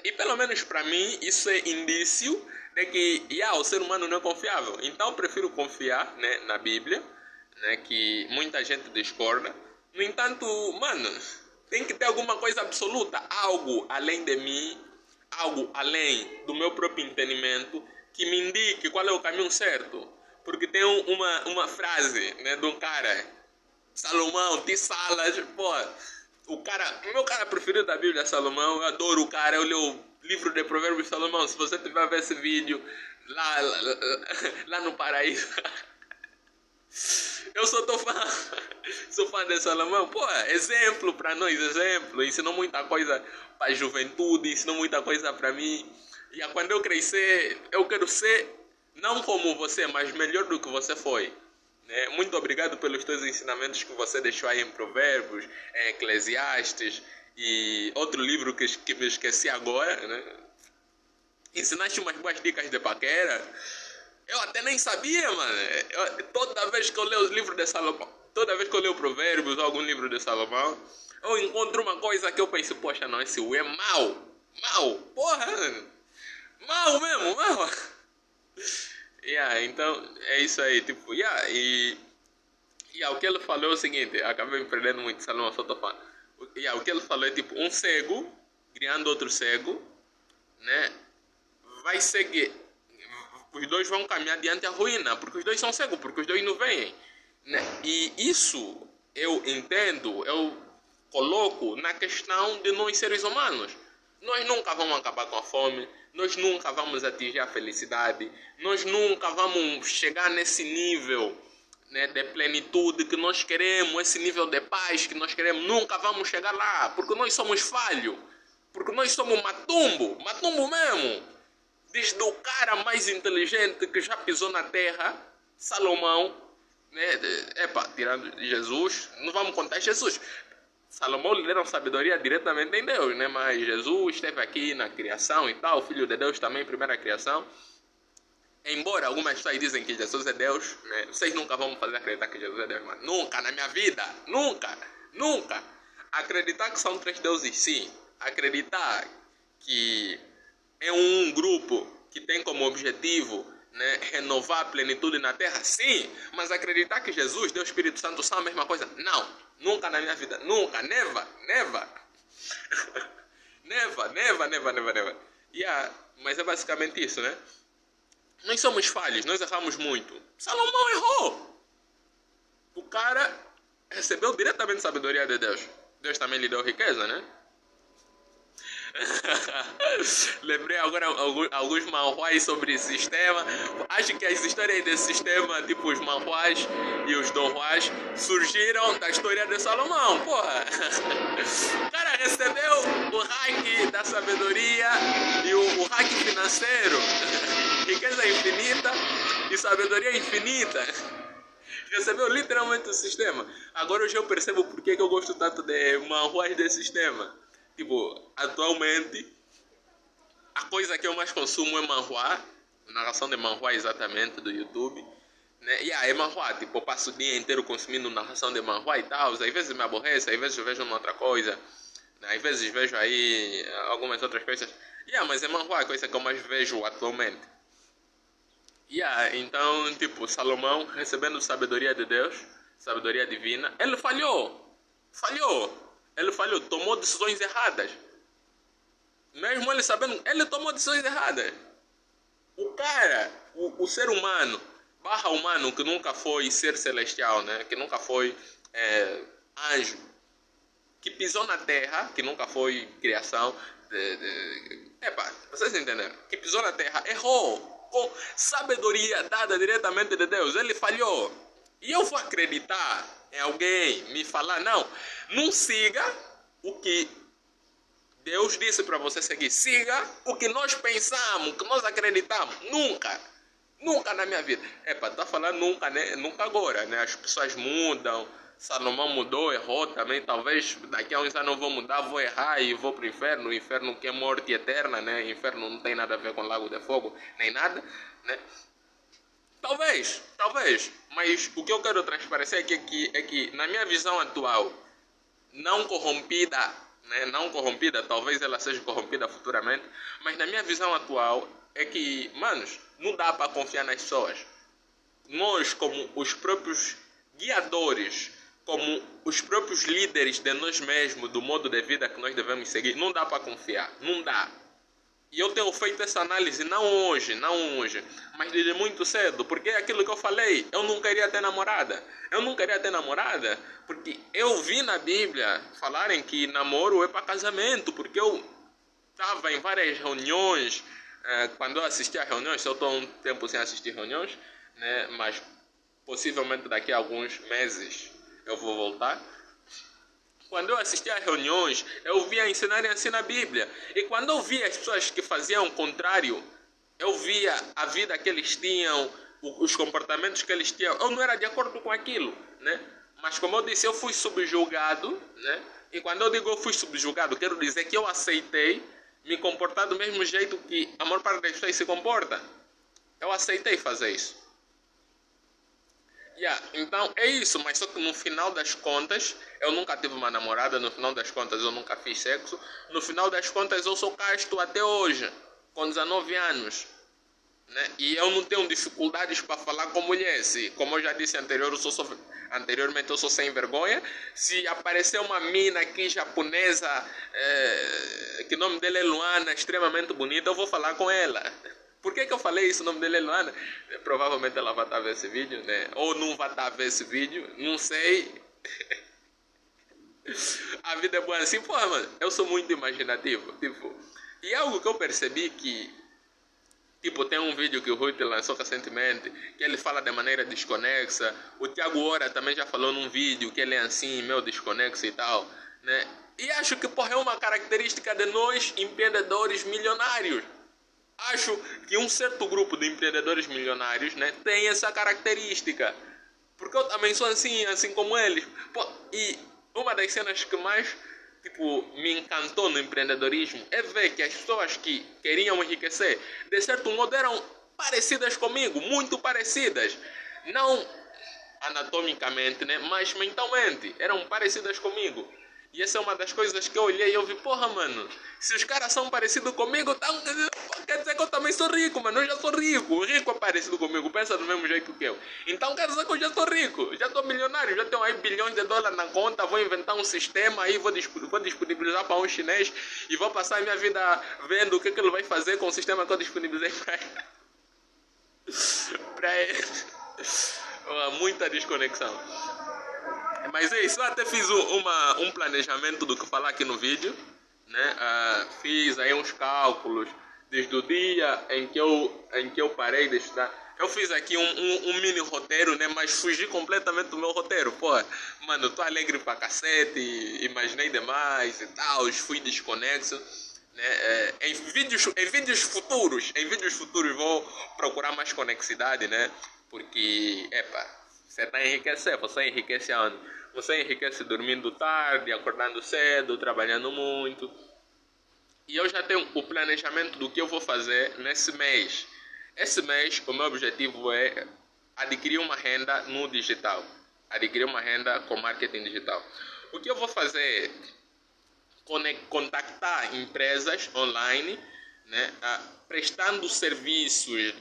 S1: E pelo menos para mim, isso é indício de que o ser humano não é confiável. Então eu prefiro confiar, né, na Bíblia, né, que muita gente discorda. No entanto, mano, tem que ter alguma coisa absoluta, algo além de mim, algo além do meu próprio entendimento, que me indique qual é o caminho certo. Porque tem uma frase, né, de um cara, Salomão, te salas, pô. O meu cara preferido da Bíblia é Salomão. Eu adoro o cara. Eu li o livro de Provérbios de Salomão. Se você tiver a ver esse vídeo lá no paraíso, eu sou fã de Salomão. Pô, exemplo para nós, exemplo. Ensinou muita coisa para a juventude, ensinou muita coisa para mim. E quando eu crescer, eu quero ser não como você, mas melhor do que você foi. Muito obrigado pelos teus ensinamentos que você deixou aí em Provérbios, em Eclesiastes e outro livro que me esqueci agora, né? Ensinaste umas boas dicas de paquera. Eu até nem sabia, mano. Toda vez que eu leio o livro de Salomão, toda vez que eu leio Provérbios ou algum livro de Salomão, eu encontro uma coisa que eu penso, poxa, não, esse é mau. Mau, porra, mau mesmo, mau. Então, é isso aí, tipo, o que ele falou é o seguinte, acabei me perdendo muito, Salomão, só tô falando. O que ele falou é tipo, um cego, criando outro cego, né, vai seguir, os dois vão caminhar diante da ruína, porque os dois são cegos, porque os dois não veem, né, e isso eu entendo, eu coloco na questão de nós seres humanos. Nós nunca vamos acabar com a fome, nós nunca vamos atingir a felicidade, nós nunca vamos chegar nesse nível, né, de plenitude que nós queremos, esse nível de paz que nós queremos, nunca vamos chegar lá, porque nós somos falhos, porque nós somos matumbo mesmo. Desde o cara mais inteligente que já pisou na terra, Salomão, né, tirando Jesus, não vamos contar Jesus. Salomão lhe deram sabedoria diretamente em Deus, né? Mas Jesus esteve aqui na criação e tal, o Filho de Deus também, primeira criação. Embora algumas pessoas dizem que Jesus é Deus, né? Vocês nunca vão me fazer acreditar que Jesus é Deus, mano. Nunca na minha vida, nunca. Acreditar que são três deuses, sim. Acreditar que é um grupo que tem como objetivo, né, renovar a plenitude na terra, sim. Mas acreditar que Jesus, Deus, Espírito Santo são a mesma coisa, não. Nunca na minha vida, nunca, never. never. Mas é basicamente isso, né? Nós somos falhos, nós erramos muito. Salomão errou. O cara recebeu diretamente sabedoria de Deus. Deus também lhe deu riqueza, né? Lembrei agora alguns manhuás sobre sistema. Acho que as histórias desse sistema, tipo os manhuás e os donhuás, surgiram da história de Salomão, porra. O cara recebeu o hack da sabedoria e o hack financeiro. Riqueza infinita e sabedoria infinita. Recebeu literalmente o sistema. Agora hoje eu percebo por que eu gosto tanto de manhuás desse sistema. Tipo, atualmente, a coisa que eu mais consumo é manhua, narração de manhua exatamente, do YouTube. Né? É manhua, tipo, eu passo o dia inteiro consumindo narração de manhua e tal. Às vezes me aborrece, às vezes eu vejo uma outra coisa. Né? Às vezes vejo aí algumas outras coisas. Mas é manhua a coisa que eu mais vejo atualmente. Então, tipo, Salomão, recebendo sabedoria de Deus, sabedoria divina, ele falhou. Ele falhou, tomou decisões erradas. Mesmo ele sabendo, ele tomou decisões erradas. O cara, o ser humano, barra humano, que nunca foi ser celestial, né? Que nunca foi anjo, que pisou na terra, que nunca foi criação, vocês entenderam? Que pisou na terra, errou, com sabedoria dada diretamente de Deus, ele falhou. E eu vou acreditar em alguém me falar, não siga o que Deus disse para você seguir. Siga o que nós pensamos, o que nós acreditamos. Nunca na minha vida. Tá falando nunca, né? Nunca agora, né? As pessoas mudam. Salomão mudou, errou também. Talvez daqui a uns anos eu vou mudar, vou errar e vou para o inferno. O inferno que é morte eterna, né? O inferno não tem nada a ver com lago de fogo, nem nada, né? Talvez, mas o que eu quero transparecer é que na minha visão atual, não corrompida, né? Não corrompida, talvez ela seja corrompida futuramente, mas na minha visão atual é que, manos, não dá para confiar nas pessoas. Nós, como os próprios guiadores, como os próprios líderes de nós mesmos, do modo de vida que nós devemos seguir, não dá para confiar, não dá. E eu tenho feito essa análise não hoje, mas desde muito cedo, porque é aquilo que eu falei, eu não queria ter namorada. Porque eu vi na Bíblia falarem que namoro é para casamento, porque eu estava em várias reuniões, quando eu assistia a reuniões, eu estou um tempo sem assistir reuniões, né, mas possivelmente daqui a alguns meses eu vou voltar. Quando eu assistia a reuniões, eu via ensinarem assim na Bíblia. E quando eu via as pessoas que faziam o contrário, eu via a vida que eles tinham, os comportamentos que eles tinham. Eu não era de acordo com aquilo, né? Mas como eu disse, eu fui subjugado, né? E quando eu digo eu fui subjugado, quero dizer que eu aceitei me comportar do mesmo jeito que a maior parte das pessoas se comporta. Eu aceitei fazer isso. Yeah, então é isso, mas só que no final das contas, eu nunca tive uma namorada, no final das contas eu nunca fiz sexo, no final das contas eu sou casto até hoje, com 19 anos. Né? E eu não tenho dificuldades para falar com mulher. Se, como eu já disse anteriormente, eu sou sem vergonha. Se aparecer uma mina aqui japonesa, que o nome dela é Luana, extremamente bonita, eu vou falar com ela. Por que eu falei isso? O nome dela é Luana? Provavelmente ela vai estar a ver esse vídeo, né? Ou não vai estar a ver esse vídeo, não sei. A vida é boa assim, pô, mano, eu sou muito imaginativo. Tipo, e algo que eu percebi que tipo, tem um vídeo que o Rui lançou recentemente, que ele fala de maneira desconexa. O Thiago Ora também já falou num vídeo que ele é assim, meio desconexo e tal, né? E acho que, porra, é uma característica de nós, empreendedores milionários. Acho que um certo grupo de empreendedores milionários, né, tem essa característica. Porque eu também sou assim, assim como eles. Pô, e uma das cenas que mais tipo, me encantou no empreendedorismo é ver que as pessoas que queriam enriquecer, de certo modo, eram parecidas comigo, muito parecidas. Não anatomicamente, né, mas mentalmente, eram parecidas comigo. E essa é uma das coisas que eu olhei e eu vi, porra, mano, se os caras são parecidos comigo, então, quer dizer que eu também sou rico, mano, eu já sou rico. O rico é parecido comigo, pensa do mesmo jeito que eu. Então quer dizer que eu já sou rico, já sou milionário, já tenho aí bilhões de dólares na conta, vou inventar um sistema aí, vou disponibilizar para um chinês e vou passar a minha vida vendo o que ele vai fazer com o sistema que eu disponibilizei para ele. Para ele. Muita desconexão. Mas é isso, eu até fiz um planejamento do que falar aqui no vídeo, né? Fiz aí uns cálculos desde o dia em que eu parei de estudar. Eu fiz aqui um mini roteiro, né? Mas fugi completamente do meu roteiro. Pô, mano, eu tô alegre pra cacete, imaginei demais e tal, fui desconexo. Né? Em vídeos futuros vou procurar mais conexidade, né? Porque, você está enriquecendo, você enriquece aonde? Você enriquece dormindo tarde, acordando cedo, trabalhando muito. E eu já tenho o planejamento do que eu vou fazer nesse mês. Esse mês, o meu objetivo é adquirir uma renda no digital. Adquirir uma renda com marketing digital. O que eu vou fazer é contactar empresas online, né, prestando serviços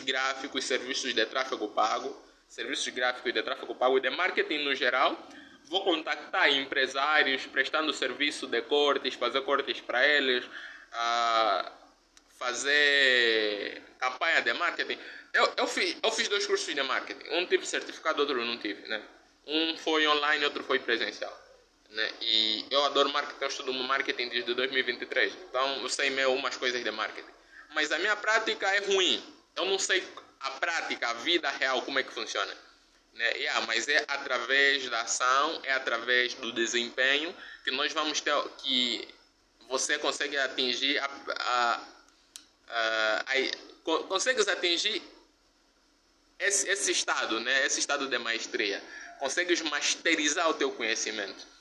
S1: gráficos, serviços de tráfego pago, serviços gráficos de tráfego pago e de marketing no geral. Vou contactar empresários prestando serviço de cortes, fazer cortes para eles, fazer campanha de marketing. Eu fiz 2 cursos de marketing. Um tive certificado, outro não tive, né? Um foi online, outro foi presencial. Né? E eu adoro marketing, eu estudo marketing desde 2023. Então eu sei meio umas coisas de marketing. Mas a minha prática é ruim. Eu não sei a prática, a vida real, como é que funciona. Né? Mas é através da ação, é através do desempenho que nós vamos ter, que você consegue atingir consegues atingir esse estado, né? Esse estado de maestria. Consegues masterizar o teu conhecimento.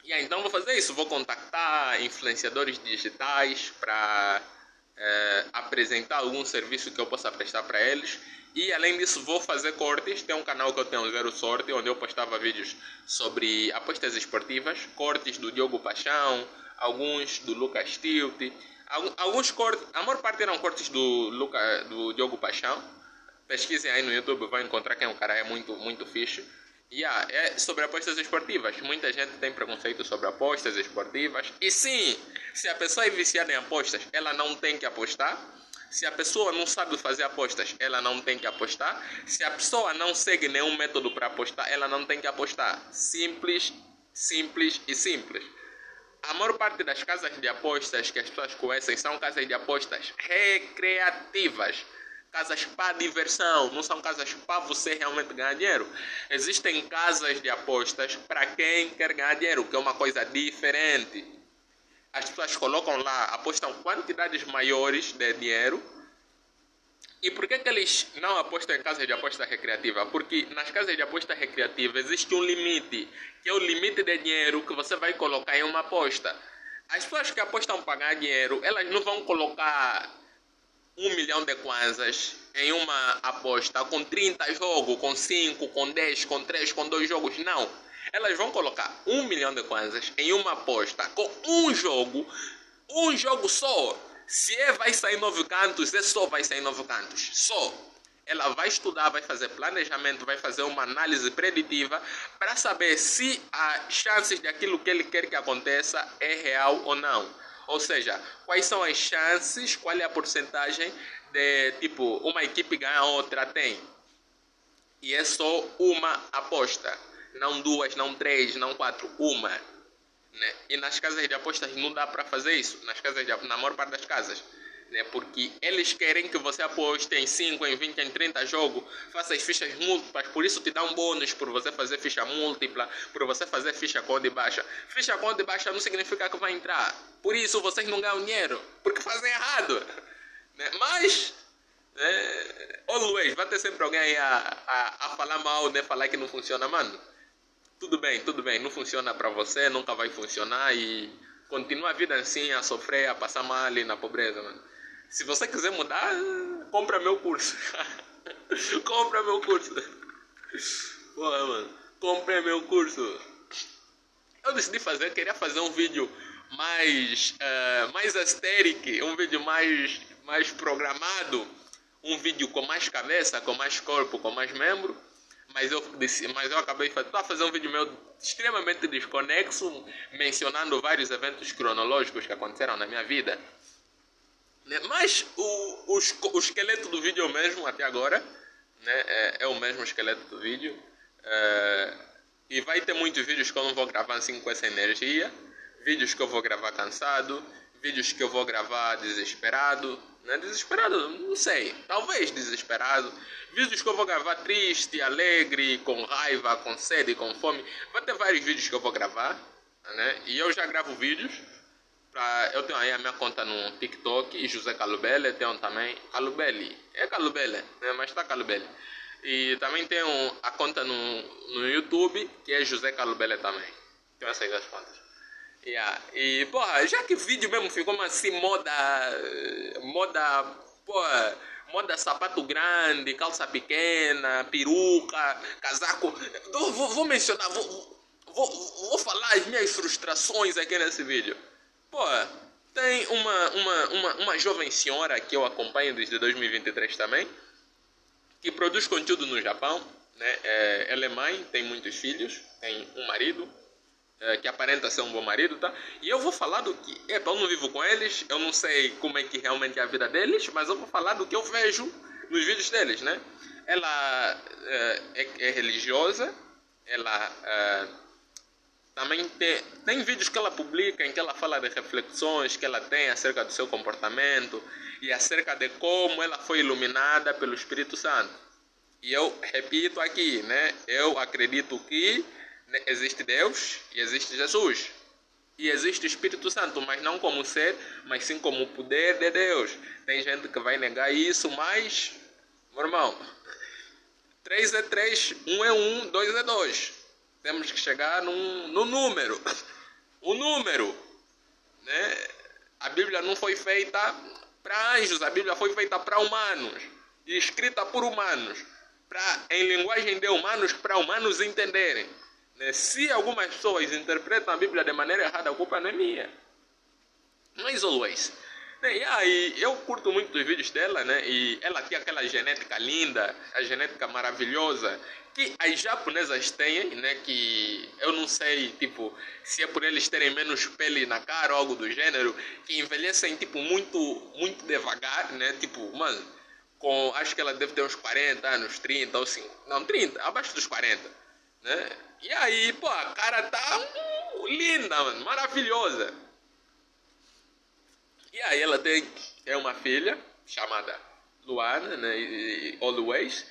S1: Então vou fazer isso, vou contactar influenciadores digitais para apresentar algum serviço que eu possa prestar para eles. E além disso vou fazer cortes. Tem um canal que eu tenho, Zero Sorte, onde eu postava vídeos sobre apostas esportivas, cortes do Diogo Paixão, alguns do Lucas Tilt, alguns cortes, a maior parte eram cortes do Diogo Paixão. Pesquisem aí no YouTube, vai encontrar quem é um cara, é muito, muito fixe. É sobre apostas esportivas. Muita gente tem preconceito sobre apostas esportivas. E sim, se a pessoa é viciada em apostas, ela não tem que apostar. Se a pessoa não sabe fazer apostas, ela não tem que apostar. Se a pessoa não segue nenhum método para apostar, ela não tem que apostar. Simples, simples e simples. A maior parte das casas de apostas que as pessoas conhecem são casas de apostas recreativas. Casas para diversão, não são casas para você realmente ganhar dinheiro. Existem casas de apostas para quem quer ganhar dinheiro, que é uma coisa diferente. As pessoas colocam lá, apostam quantidades maiores de dinheiro. E por que eles não apostam em casas de aposta recreativa? Porque nas casas de aposta recreativa existe um limite, que é o limite de dinheiro que você vai colocar em uma aposta. As pessoas que apostam para ganhar dinheiro, elas não vão colocar 1 milhão de kwanzas em uma aposta com 30 jogos, com 5, com 10, com 3, com 2 jogos. Não. Elas vão colocar 1 milhão de kwanzas em uma aposta com um jogo só. Se vai sair 9 cantos, só vai sair 9 cantos. Só. Ela vai estudar, vai fazer planejamento, vai fazer uma análise preditiva para saber se as chances daquilo que ele quer que aconteça é real ou não. Ou seja, quais são as chances, qual é a porcentagem de, tipo, uma equipe ganhar outra tem. E é só uma aposta. Não 2, não 3, não 4, uma. Né? E nas casas de apostas não dá para fazer isso. Na maior parte das casas. Né? Porque eles querem que você aposte em 5, em 20, em 30 jogos, faça as fichas múltiplas, por isso te dá um bônus por você fazer ficha múltipla, por você fazer ficha código baixa. Ficha código baixa não significa que vai entrar. Por isso vocês não ganham dinheiro, porque fazem errado. Né? Mas, always, vai ter sempre alguém aí a falar mal, né? Falar que não funciona, mano. Tudo bem, não funciona para você, nunca vai funcionar e continua a vida assim, a sofrer, a passar mal ali na pobreza, mano. Se você quiser mudar, compra meu curso. Compra meu curso. Porra, mano. Compre meu curso. Eu decidi queria fazer um vídeo mais aesthetic, um vídeo mais programado, um vídeo com mais cabeça, com mais corpo, com mais membro. Mas eu acabei de fazer um vídeo meu extremamente desconexo, mencionando vários eventos cronológicos que aconteceram na minha vida. Mas o esqueleto do vídeo é o mesmo até agora. Né? É o mesmo esqueleto do vídeo. E vai ter muitos vídeos que eu não vou gravar assim com essa energia. Vídeos que eu vou gravar cansado. Vídeos que eu vou gravar desesperado. Né? Desesperado, não sei. Talvez desesperado. Vídeos que eu vou gravar triste, alegre, com raiva, com sede, com fome. Vai ter vários vídeos que eu vou gravar. Né? E eu já gravo vídeos. Eu tenho aí a minha conta no TikTok, José Calubele. Tenho também Calubele. É Calubele, né? Mas está Calubele. E também tenho a conta no YouTube, que é José Calubele também. Tenho essas duas contas. Yeah. E, porra, já que o vídeo mesmo ficou assim, moda sapato grande, calça pequena, peruca, casaco. Vou mencionar, vou falar as minhas frustrações aqui nesse vídeo. Pô, tem uma jovem senhora que eu acompanho desde 2023 também, que produz conteúdo no Japão, né? Ela é mãe, tem muitos filhos, tem um marido, que aparenta ser um bom marido, tá? E eu vou falar do que... eu não vivo com eles, eu não sei como é que realmente é a vida deles, mas eu vou falar do que eu vejo nos vídeos deles, né? Ela é religiosa, ela... também tem vídeos que ela publica em que ela fala de reflexões que ela tem acerca do seu comportamento e acerca de como ela foi iluminada pelo Espírito Santo. E eu repito aqui, né? Eu acredito que existe Deus e existe Jesus. E existe o Espírito Santo, mas não como ser, mas sim como o poder de Deus. Tem gente que vai negar isso, mas, meu irmão, 3 é 3, 1 é 1, 2 é 2. Temos que chegar no número. O número. Né? A Bíblia não foi feita para anjos, a Bíblia foi feita para humanos. E escrita por humanos. Em linguagem de humanos, para humanos entenderem. Né? Se algumas pessoas interpretam a Bíblia de maneira errada, a culpa não é minha. Mas always. E aí, eu curto muito os vídeos dela, né? E ela tem aquela genética linda, a genética maravilhosa, que as japonesas têm, né? Que eu não sei, tipo, se é por eles terem menos pele na cara ou algo do gênero, que envelhecem, tipo, muito, muito devagar, né? Tipo, mano, acho que ela deve ter uns 40 anos, 30 ou assim, não, 30, abaixo dos 40, né? E aí, pô, a cara tá linda, mano, maravilhosa. E aí ela tem uma filha chamada Luana, né, e always.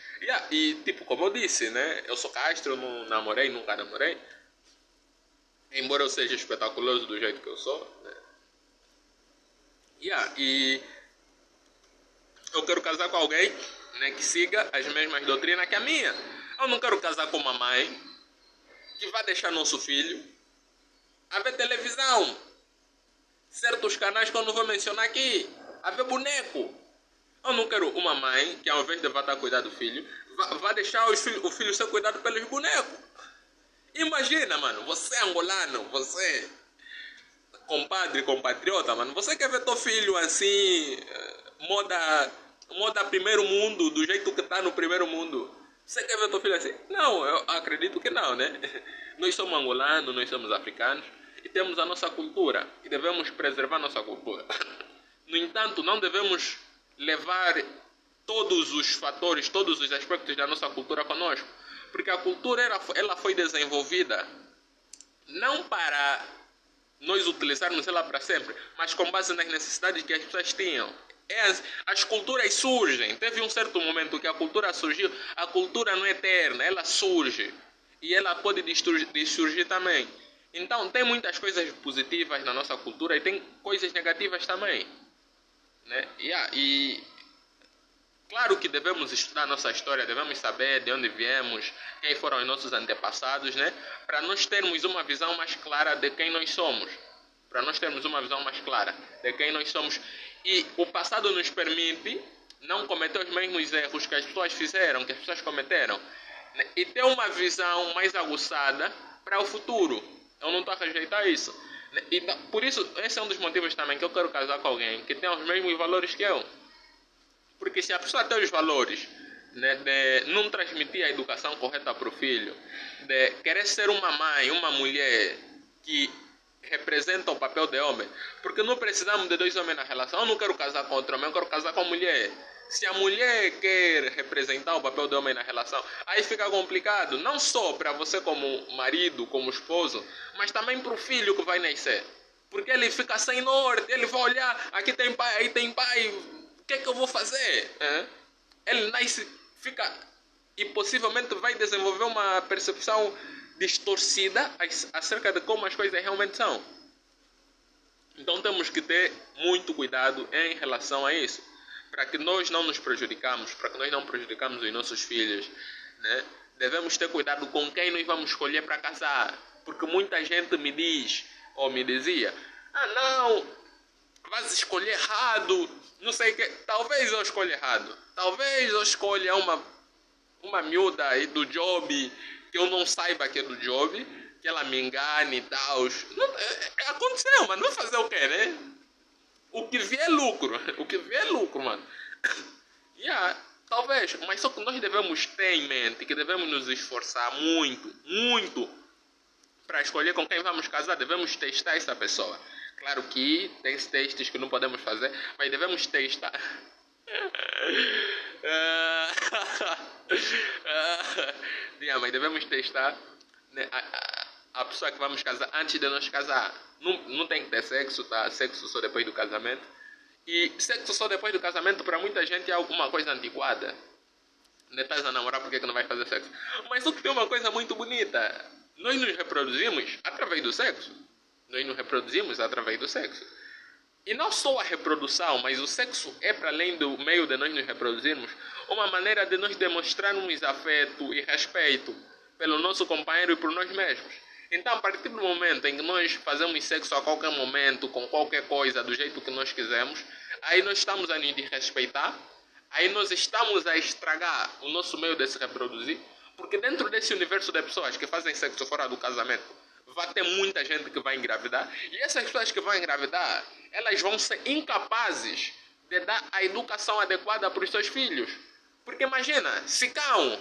S1: E tipo, como eu disse, né, eu sou castro, eu não namorei, nunca namorei. Embora eu seja espetaculoso do jeito que eu sou, né. E eu quero casar com alguém, né, que siga as mesmas doutrinas que a minha. Eu não quero casar com uma mãe que vai deixar nosso filho a ver televisão. Certos canais que eu não vou mencionar aqui, a ver boneco. Eu não quero uma mãe que, ao invés de vá estar a cuidar do filho, vá deixar o filho ser cuidado pelos bonecos. Imagina, mano, você é angolano, você compadre, compatriota, mano, você quer ver teu filho assim, moda primeiro mundo, do jeito que tá no primeiro mundo? Você quer ver teu filho assim? Não, eu acredito que não, né? Nós somos angolanos, nós somos africanos e temos a nossa cultura e devemos preservar a nossa cultura. No entanto, não devemos levar todos os fatores, todos os aspectos da nossa cultura conosco, porque a cultura ela foi desenvolvida não para nós utilizarmos ela para sempre, mas com base nas necessidades que as pessoas tinham. As culturas surgem. Teve um certo momento que a cultura surgiu. A cultura não é eterna, ela surge. E ela pode surgir também. Então, tem muitas coisas positivas na nossa cultura e tem coisas negativas também. Né? E claro que devemos estudar a nossa história, devemos saber de onde viemos, quem foram os nossos antepassados, né? Para nós termos uma visão mais clara de quem nós somos. Para nós termos uma visão mais clara de quem nós somos. E o passado nos permite não cometer os mesmos erros que as pessoas fizeram, que as pessoas cometeram. Né? E ter uma visão mais aguçada para o futuro. Eu não estou a rejeitar isso. E, por isso, esse é um dos motivos também que eu quero casar com alguém que tenha os mesmos valores que eu. Porque se a pessoa tem os valores, né, de não transmitir a educação correta para o filho, de querer ser uma mãe, uma mulher que representa o papel de homem, porque não precisamos de dois homens na relação. Eu não quero casar com outro homem, eu quero casar com a mulher. Se a mulher quer representar o papel de homem na relação, aí fica complicado, não só para você como marido, como esposo, mas também para o filho que vai nascer. Porque ele fica sem norte, ele vai olhar, aqui tem pai, aí tem pai, o que é que eu vou fazer? Ele nasce, fica e possivelmente vai desenvolver uma percepção distorcida acerca de como as coisas realmente são. Então temos que ter muito cuidado em relação a isso, para que nós não nos prejudicamos, para que nós não prejudicamos os nossos filhos, né? Devemos ter cuidado com quem nós vamos escolher para casar, porque muita gente me diz, ou me dizia, não, vais escolher errado, não sei o que. Talvez eu escolha errado, talvez eu escolha uma miúda aí do job, que eu não saiba que é do job, que ela me engane e tal. Aconteceu, mas não fazer o quê, né? O que vier é lucro. O que vier é lucro, mano. Talvez, mas só que nós devemos ter em mente que devemos nos esforçar muito, muito para escolher com quem vamos casar. Devemos testar essa pessoa. Claro que tem testes que não podemos fazer, mas devemos testar. Mas devemos testar, né, a pessoa que vamos casar antes de nós casar. Não tem que ter sexo, tá? Sexo só depois do casamento. E sexo só depois do casamento para muita gente é alguma coisa antiquada. Né? Estás a namorar, por que não vai fazer sexo? Mas só que tem uma coisa muito bonita. Nós nos reproduzimos através do sexo. Nós nos reproduzimos através do sexo. E não só a reprodução, mas o sexo é, para além do meio de nós nos reproduzirmos, uma maneira de nós demonstrarmos afeto e respeito pelo nosso companheiro e por nós mesmos. Então, a partir do momento em que nós fazemos sexo a qualquer momento, com qualquer coisa, do jeito que nós quisermos, aí nós estamos a nos desrespeitar, aí nós estamos a estragar o nosso meio de se reproduzir, porque dentro desse universo de pessoas que fazem sexo fora do casamento, vai ter muita gente que vai engravidar, e essas pessoas que vão engravidar, elas vão ser incapazes de dar a educação adequada para os seus filhos. Porque imagina, se cão,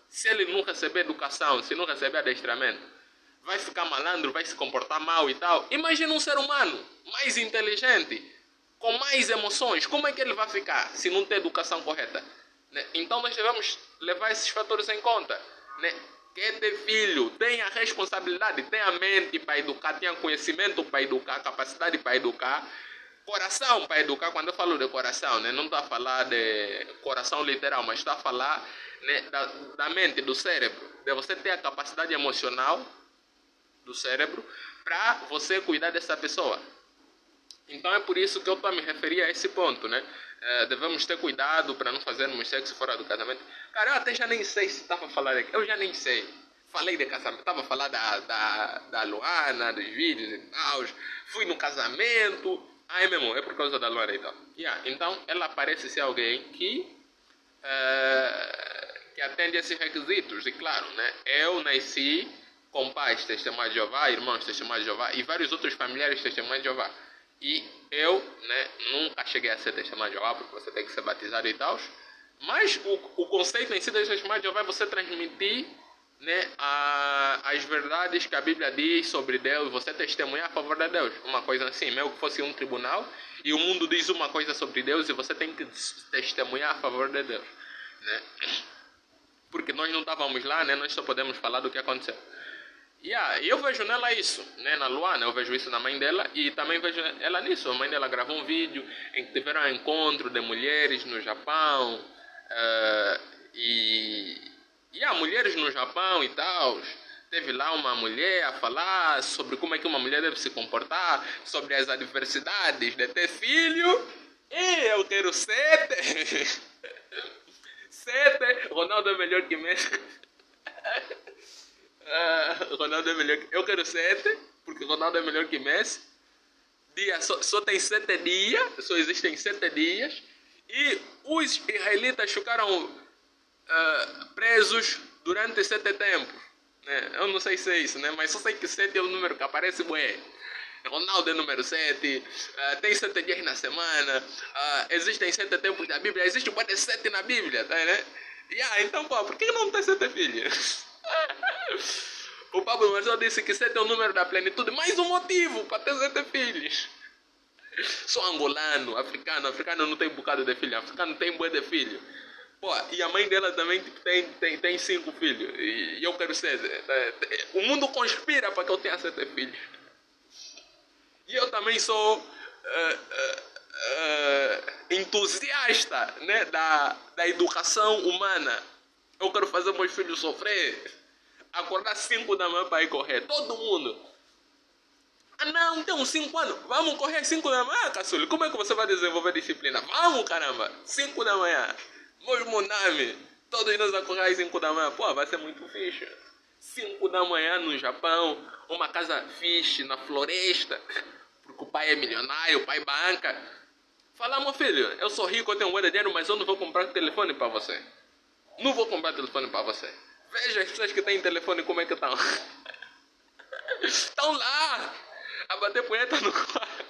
S1: se ele não receber educação, se não receber adestramento, vai ficar malandro, vai se comportar mal e tal. Imagina um ser humano mais inteligente, com mais emoções, como é que ele vai ficar se não ter educação correta? Né? Então nós devemos levar esses fatores em conta. Né? Quer ter filho, tenha responsabilidade, tenha mente para educar, tenha conhecimento para educar, capacidade para educar, coração para educar. Quando eu falo de coração, né, não estou a falar de coração literal, mas estou a falar, né, da mente, do cérebro, de você ter a capacidade emocional do cérebro para você cuidar dessa pessoa. Então é por isso que eu estou a me referir a esse ponto, né? Devemos ter cuidado para não fazermos sexo fora do casamento. Cara, eu até já nem sei se estava a falar aqui. Eu já nem sei. Falei de casamento, estava a falar da Luana, dos vídeos e tal. Fui no casamento. Ah, é mesmo, é por causa da Luana e tal. Yeah, então, ela parece ser alguém que atende a esses requisitos. E claro, né, eu nasci com pais testemunhas de Jeová, irmãos testemunhas de Jeová e vários outros familiares testemunhas de Jeová. E eu, né, nunca cheguei a ser testemunha de Jeová, porque você tem que ser batizado e tal. Mas o conceito em si da testemunha de Jeová é você transmitir, né, as verdades que a Bíblia diz sobre Deus, você testemunhar a favor de Deus. Uma coisa assim, mesmo que fosse um tribunal, e o mundo diz uma coisa sobre Deus e você tem que testemunhar a favor de Deus. Né? Porque nós não estávamos lá, né, nós só podemos falar do que aconteceu. E eu vejo nela isso, né, na Luana, eu vejo isso na mãe dela e também vejo ela nisso. A mãe dela gravou um vídeo em que tiveram um encontro de mulheres no Japão e há mulheres no Japão e tal. Teve lá uma mulher a falar sobre como é que uma mulher deve se comportar, sobre as adversidades de ter filho. E eu quero 7. 7. Ronaldo é melhor que Messi. Ronaldo é melhor que... Eu quero 7, porque Ronaldo é melhor que Messi. Dia, só tem 7 dias, só existem 7 dias. E os israelitas ficaram presos durante 7 tempos. Né? Eu não sei se é isso, né? Mas só sei que 7 é o número que aparece, bué. Ronaldo é número 7, tem 7 dias na semana, existem 7 tempos da Bíblia, existe mais de 7 na Bíblia, tá, né? Então, pô, por que não tem 7 filhos? O Pablo Marçal disse que 7 é o número da plenitude, mais um motivo para ter 7 filhos. Sou angolano, africano não tem bocado de filho, africano tem bué de filho. Pô, e a mãe dela também tipo, tem 5 filhos, e eu quero 7. O mundo conspira para que eu tenha 7 filhos. E eu também sou entusiasta, né, da educação humana. Eu quero fazer meus filhos sofrer. Acordar 5 da manhã para ir correr. Todo mundo. Ah não, tem uns 5 anos. Vamos correr 5 da manhã, caçula. Como é que você vai desenvolver disciplina? Vamos, caramba. 5 da manhã. Meus monami. Todos nós a correr às 5 da manhã. Pô, vai ser muito fixe. 5 da manhã no Japão. Uma casa fixe na floresta. Porque o pai é milionário, o pai banca. Fala, meu filho, eu sou rico, eu tenho um dinheiro, mas eu não vou comprar telefone para você. Não vou comprar telefone para você. Veja as pessoas que têm telefone como é que estão. Estão lá a bater punheta no quarto.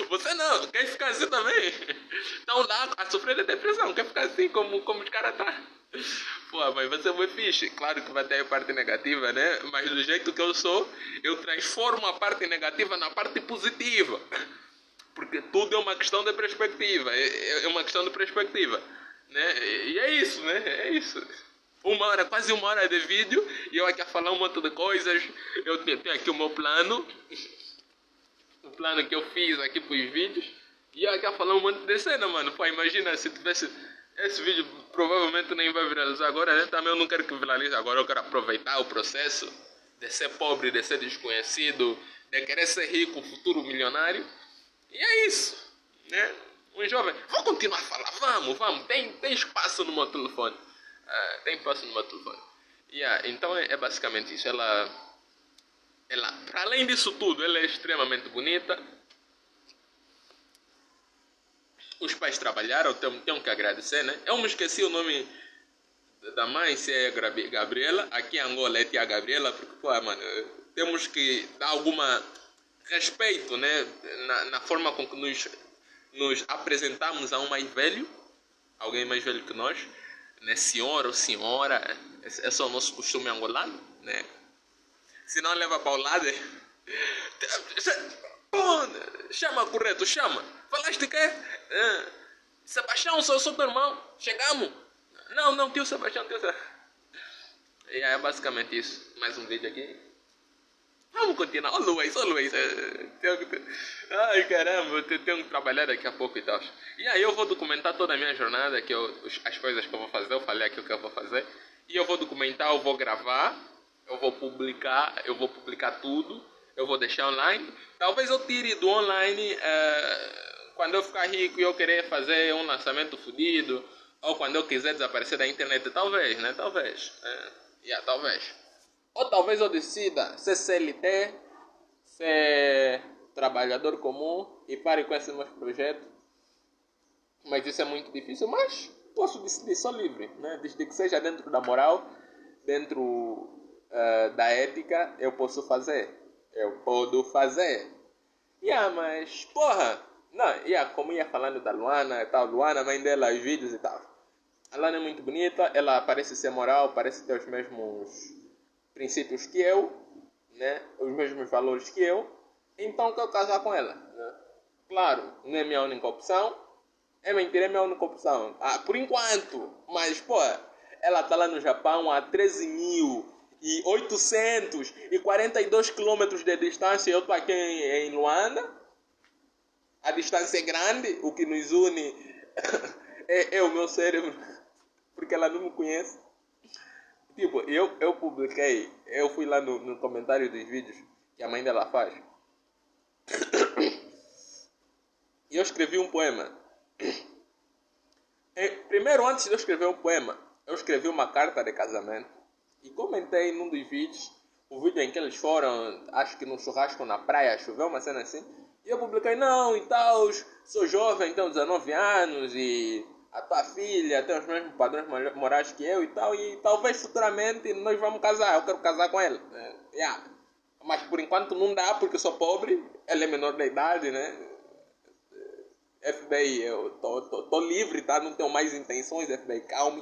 S1: Você não, quer ficar assim também? Estão lá a sofrer de depressão, quer ficar assim como os caras estão. Pô, mas você é muito fixe. Claro que vai ter a parte negativa, né? Mas do jeito que eu sou, eu transformo a parte negativa na parte positiva. Porque tudo é uma questão de perspectiva. É uma questão de perspectiva. Né? E é isso, né? É isso. Quase uma hora de vídeo e eu aqui a falar um monte de coisas. Eu tenho aqui o meu plano. O plano que eu fiz aqui para os vídeos. E eu aqui a falar um monte de cena, mano. Pô, imagina se tivesse... Esse vídeo provavelmente nem vai viralizar agora, né? Também eu não quero que viralize agora. Eu quero aproveitar o processo de ser pobre, de ser desconhecido, de querer ser rico, futuro milionário. E é isso, né? Um jovem, vou continuar a falar, vamos, tem espaço no meu telefone. Tem espaço no meu telefone. Então é basicamente isso. Ela, para além disso tudo, ela é extremamente bonita. Os pais trabalharam, tenho que agradecer, né? Eu me esqueci o nome da mãe, se é Gabriela. Aqui em Angola é tia Gabriela, porque, pô, mano, temos que dar alguma respeito, né? Na forma com que nos apresentamos a um mais velho, alguém mais velho que nós, né? Senhor ou senhora, esse é o nosso costume angolano, né? Se não leva para o lado, chama correto, chama. Falaste que Sebastião, sou teu irmão, chegamos. Não, tio Sebastião, E é basicamente isso. Mais um vídeo aqui. Vamos continuar. Ô Luiz. Ai caramba, eu tenho que trabalhar daqui a pouco e tal. E aí eu vou documentar toda a minha jornada, as coisas que eu vou fazer, eu falei aqui o que eu vou fazer. E eu vou documentar, eu vou gravar, eu vou publicar tudo, eu vou deixar online. Talvez eu tire do online quando eu ficar rico e eu querer fazer um lançamento fodido, ou quando eu quiser desaparecer da internet, talvez, né? Talvez. Talvez. Ou talvez eu decida ser CLT, ser trabalhador comum e pare com esses meus projetos. Mas isso é muito difícil, mas posso decidir, sou livre, né? Desde que seja dentro da moral, dentro da ética, eu posso fazer. Eu posso fazer. Mas, porra, não, como ia falando da Luana e tal, Luana, mãe dela, os vídeos e tal. A Luana é muito bonita, ela parece ser moral, parece ter os mesmos princípios que eu, né? Os mesmos valores que eu, então eu quero casar com ela, né? Claro, não é minha única opção, é mentira, é minha única opção. Por enquanto, mas, pô, ela tá lá no Japão a 13.842 quilômetros de distância, eu tô aqui em Luanda. A distância é grande, o que nos une é o meu cérebro, porque ela não me conhece. Tipo, eu publiquei, eu fui lá no comentário dos vídeos que a mãe dela faz. E eu escrevi um poema. Primeiro, antes de eu escrever um poema, eu escrevi uma carta de casamento. E comentei num dos vídeos, o vídeo em que eles foram, acho que num churrasco na praia, choveu, uma cena assim. E eu publiquei, não, e tal, sou jovem, tenho 19 anos, e a tua filha tem os mesmos padrões morais que eu e tal, e talvez futuramente nós vamos casar, eu quero casar com ela. Mas por enquanto não dá, porque eu sou pobre, ela é menor de idade, né? FBI, eu tô livre, tá? Não tenho mais intenções, FBI, calme.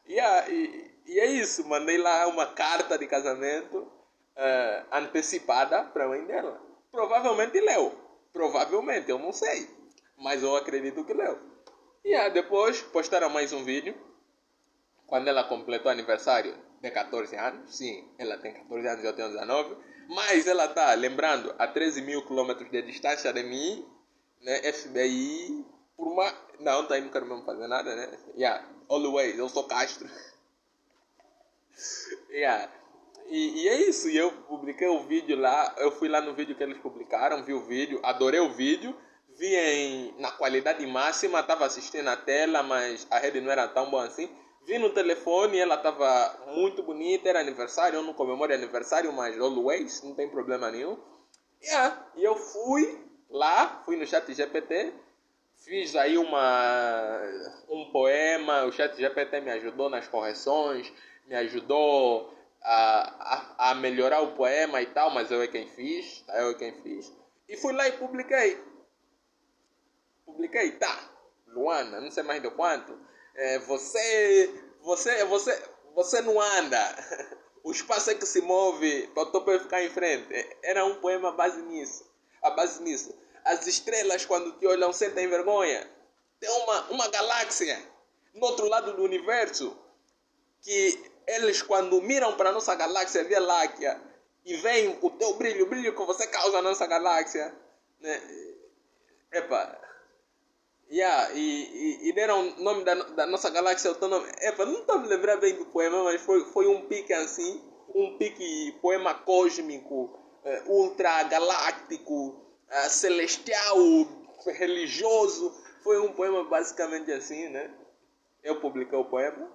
S1: E é isso, mandei lá uma carta de casamento antecipada para a mãe dela. Provavelmente leu. Provavelmente, eu não sei. Mas eu acredito que leu. E depois postaram mais um vídeo. Quando ela completou aniversário de 14 anos. Sim, ela tem 14 anos, eu tenho 19. Mas ela está, lembrando, a 13 mil quilômetros de distância de mim. Né, FBI, por uma... Não, tá aí, não quero mesmo fazer nada, né? Always, eu sou Castro. E é isso, e eu publiquei o vídeo lá, eu fui lá no vídeo que eles publicaram, vi o vídeo, adorei o vídeo, vi na qualidade máxima, estava assistindo na tela, mas a rede não era tão boa assim. Vi no telefone, ela estava muito bonita, era aniversário, eu não comemoro aniversário, mas always, não tem problema nenhum. E eu fui lá, fui no chat GPT, fiz aí um poema, o chat GPT me ajudou nas correções, me ajudou a melhorar o poema e tal, mas eu é quem fiz, tá? Eu é quem fiz. E fui lá e publiquei. Luana, não sei mais de quanto. Você não anda. O espaço é que se move para o topo ficar em frente. Era um poema a base nisso. As estrelas, quando te olham, sentem vergonha. Tem uma galáxia no outro lado do universo que eles, quando miram para a nossa galáxia Via Láctea e veem o teu brilho, o brilho que você causa na nossa galáxia, né? E deram o nome da nossa galáxia, o teu nome. Não estou a me lembrar bem do poema, mas foi um pique assim, um pique poema cósmico, ultra galáctico, celestial, religioso. Foi um poema basicamente assim, né? Eu publiquei o poema.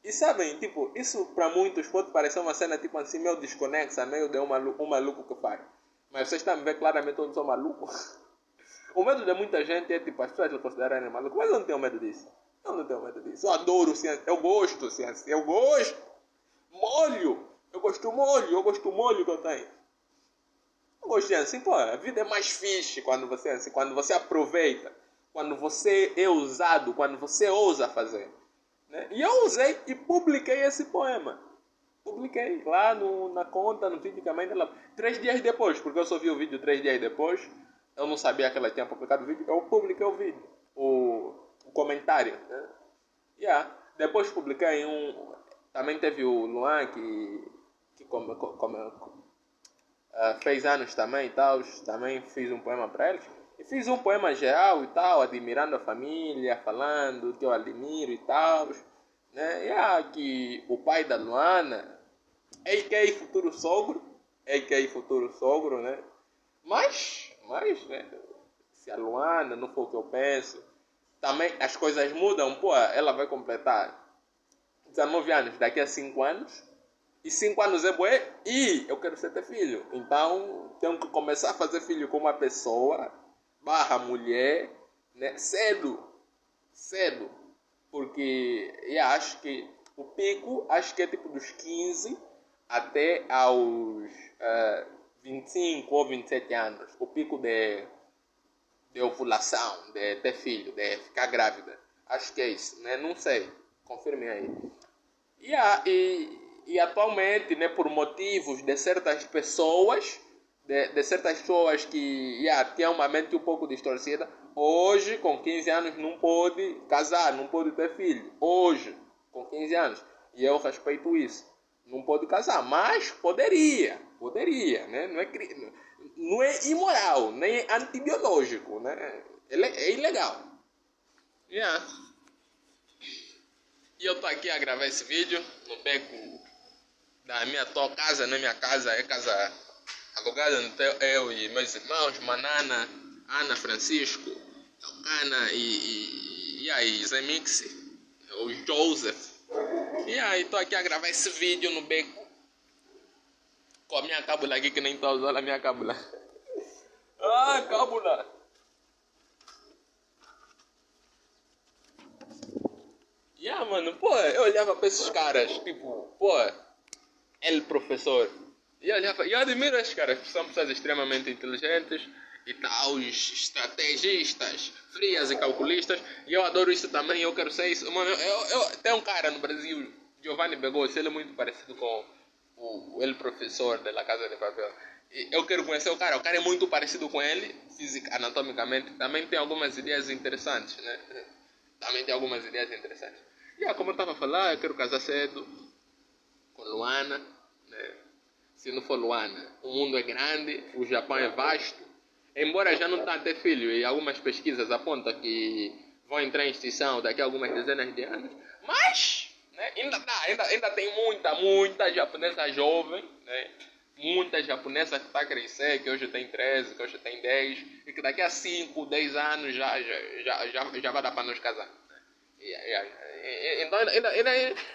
S1: E sabem, tipo, isso para muitos pode parecer uma cena tipo assim, meio desconexa, meio de um maluco que faz. Mas vocês estão a ver claramente onde sou maluco. O medo de muita gente é tipo, as pessoas considerarem maluco, mas eu não tenho medo disso. Eu não tenho medo disso. Eu adoro ciência, eu gosto de ciência, eu gosto. Molho, eu gosto molho que eu tenho. Eu gosto de assim, pô, a vida é mais fixe quando você aproveita, quando você é ousado, quando você ousa fazer. Né? E eu usei e publiquei esse poema. Publiquei lá na conta, no vídeo que a mãe dela... 3 dias depois, porque eu só vi o vídeo 3 dias depois. Eu não sabia que ela tinha publicado o vídeo. Eu publiquei o vídeo, o comentário. Né? Depois publiquei também teve o Luan que fez anos também e tal. Também fiz um poema para eles. E fiz um poema geral e tal, admirando a família, falando que eu admiro e tal. Né? Que o pai da Luana, a.k.a. futuro sogro, né? Mas né? Se a Luana não for o que eu penso, também as coisas mudam, pô, ela vai completar 19 anos daqui a 5 anos. E 5 anos é bué. E eu quero ser ter filho. Então, tenho que começar a fazer filho com uma pessoa, barra mulher, né? Cedo. Cedo. Porque eu acho que o pico, acho que é tipo dos 15 até aos 25 ou 27 anos. O pico de ovulação, de ter filho, de ficar grávida. Acho que é isso, né? Não sei. Confirme aí. E atualmente, né, por motivos de certas pessoas, de certas pessoas que tinham uma mente um pouco distorcida, hoje, com 15 anos, não pode casar, não pode ter filho. Hoje, com 15 anos. E eu respeito isso. Não pode casar, mas poderia, né? Não é imoral, nem antibiológico, né? É ilegal. Yeah. E eu tô aqui a gravar esse vídeo no beco da minha casa, né? Minha casa é casa alugada, eu e meus irmãos, Manana, Ana, Francisco, Ana e aí, Zé Mix, o Joseph. E aí, tô aqui a gravar esse vídeo no beco com a minha cábula aqui, que nem tô usando a minha cábula. Ah, cábula! Mano, pô, eu olhava pra esses caras, tipo, pô, ele professor. E eu admiro esses caras, que são pessoas extremamente inteligentes e tal, estrategistas, frias e calculistas. E eu adoro isso também, eu quero ser isso. Mano, tem um cara no Brasil, Giovanni Begossi, ele é muito parecido com ele professor da Casa de Papel. E eu quero conhecer o cara é muito parecido com ele, anatomicamente. Também tem algumas ideias interessantes, né? Também tem algumas ideias interessantes. E como eu estava a falar, eu quero casar cedo com Luana, né? Se não for Luana, o mundo é grande, o Japão é vasto. Embora já não está a ter filho, e algumas pesquisas apontam que vão entrar em extinção daqui a algumas dezenas de anos, mas né, ainda tem muita japonesa jovem, né? Muita japonesa que está a crescer, que hoje tem 13, que hoje tem 10, e que daqui a 5, 10 anos já vai dar para nos casar. Então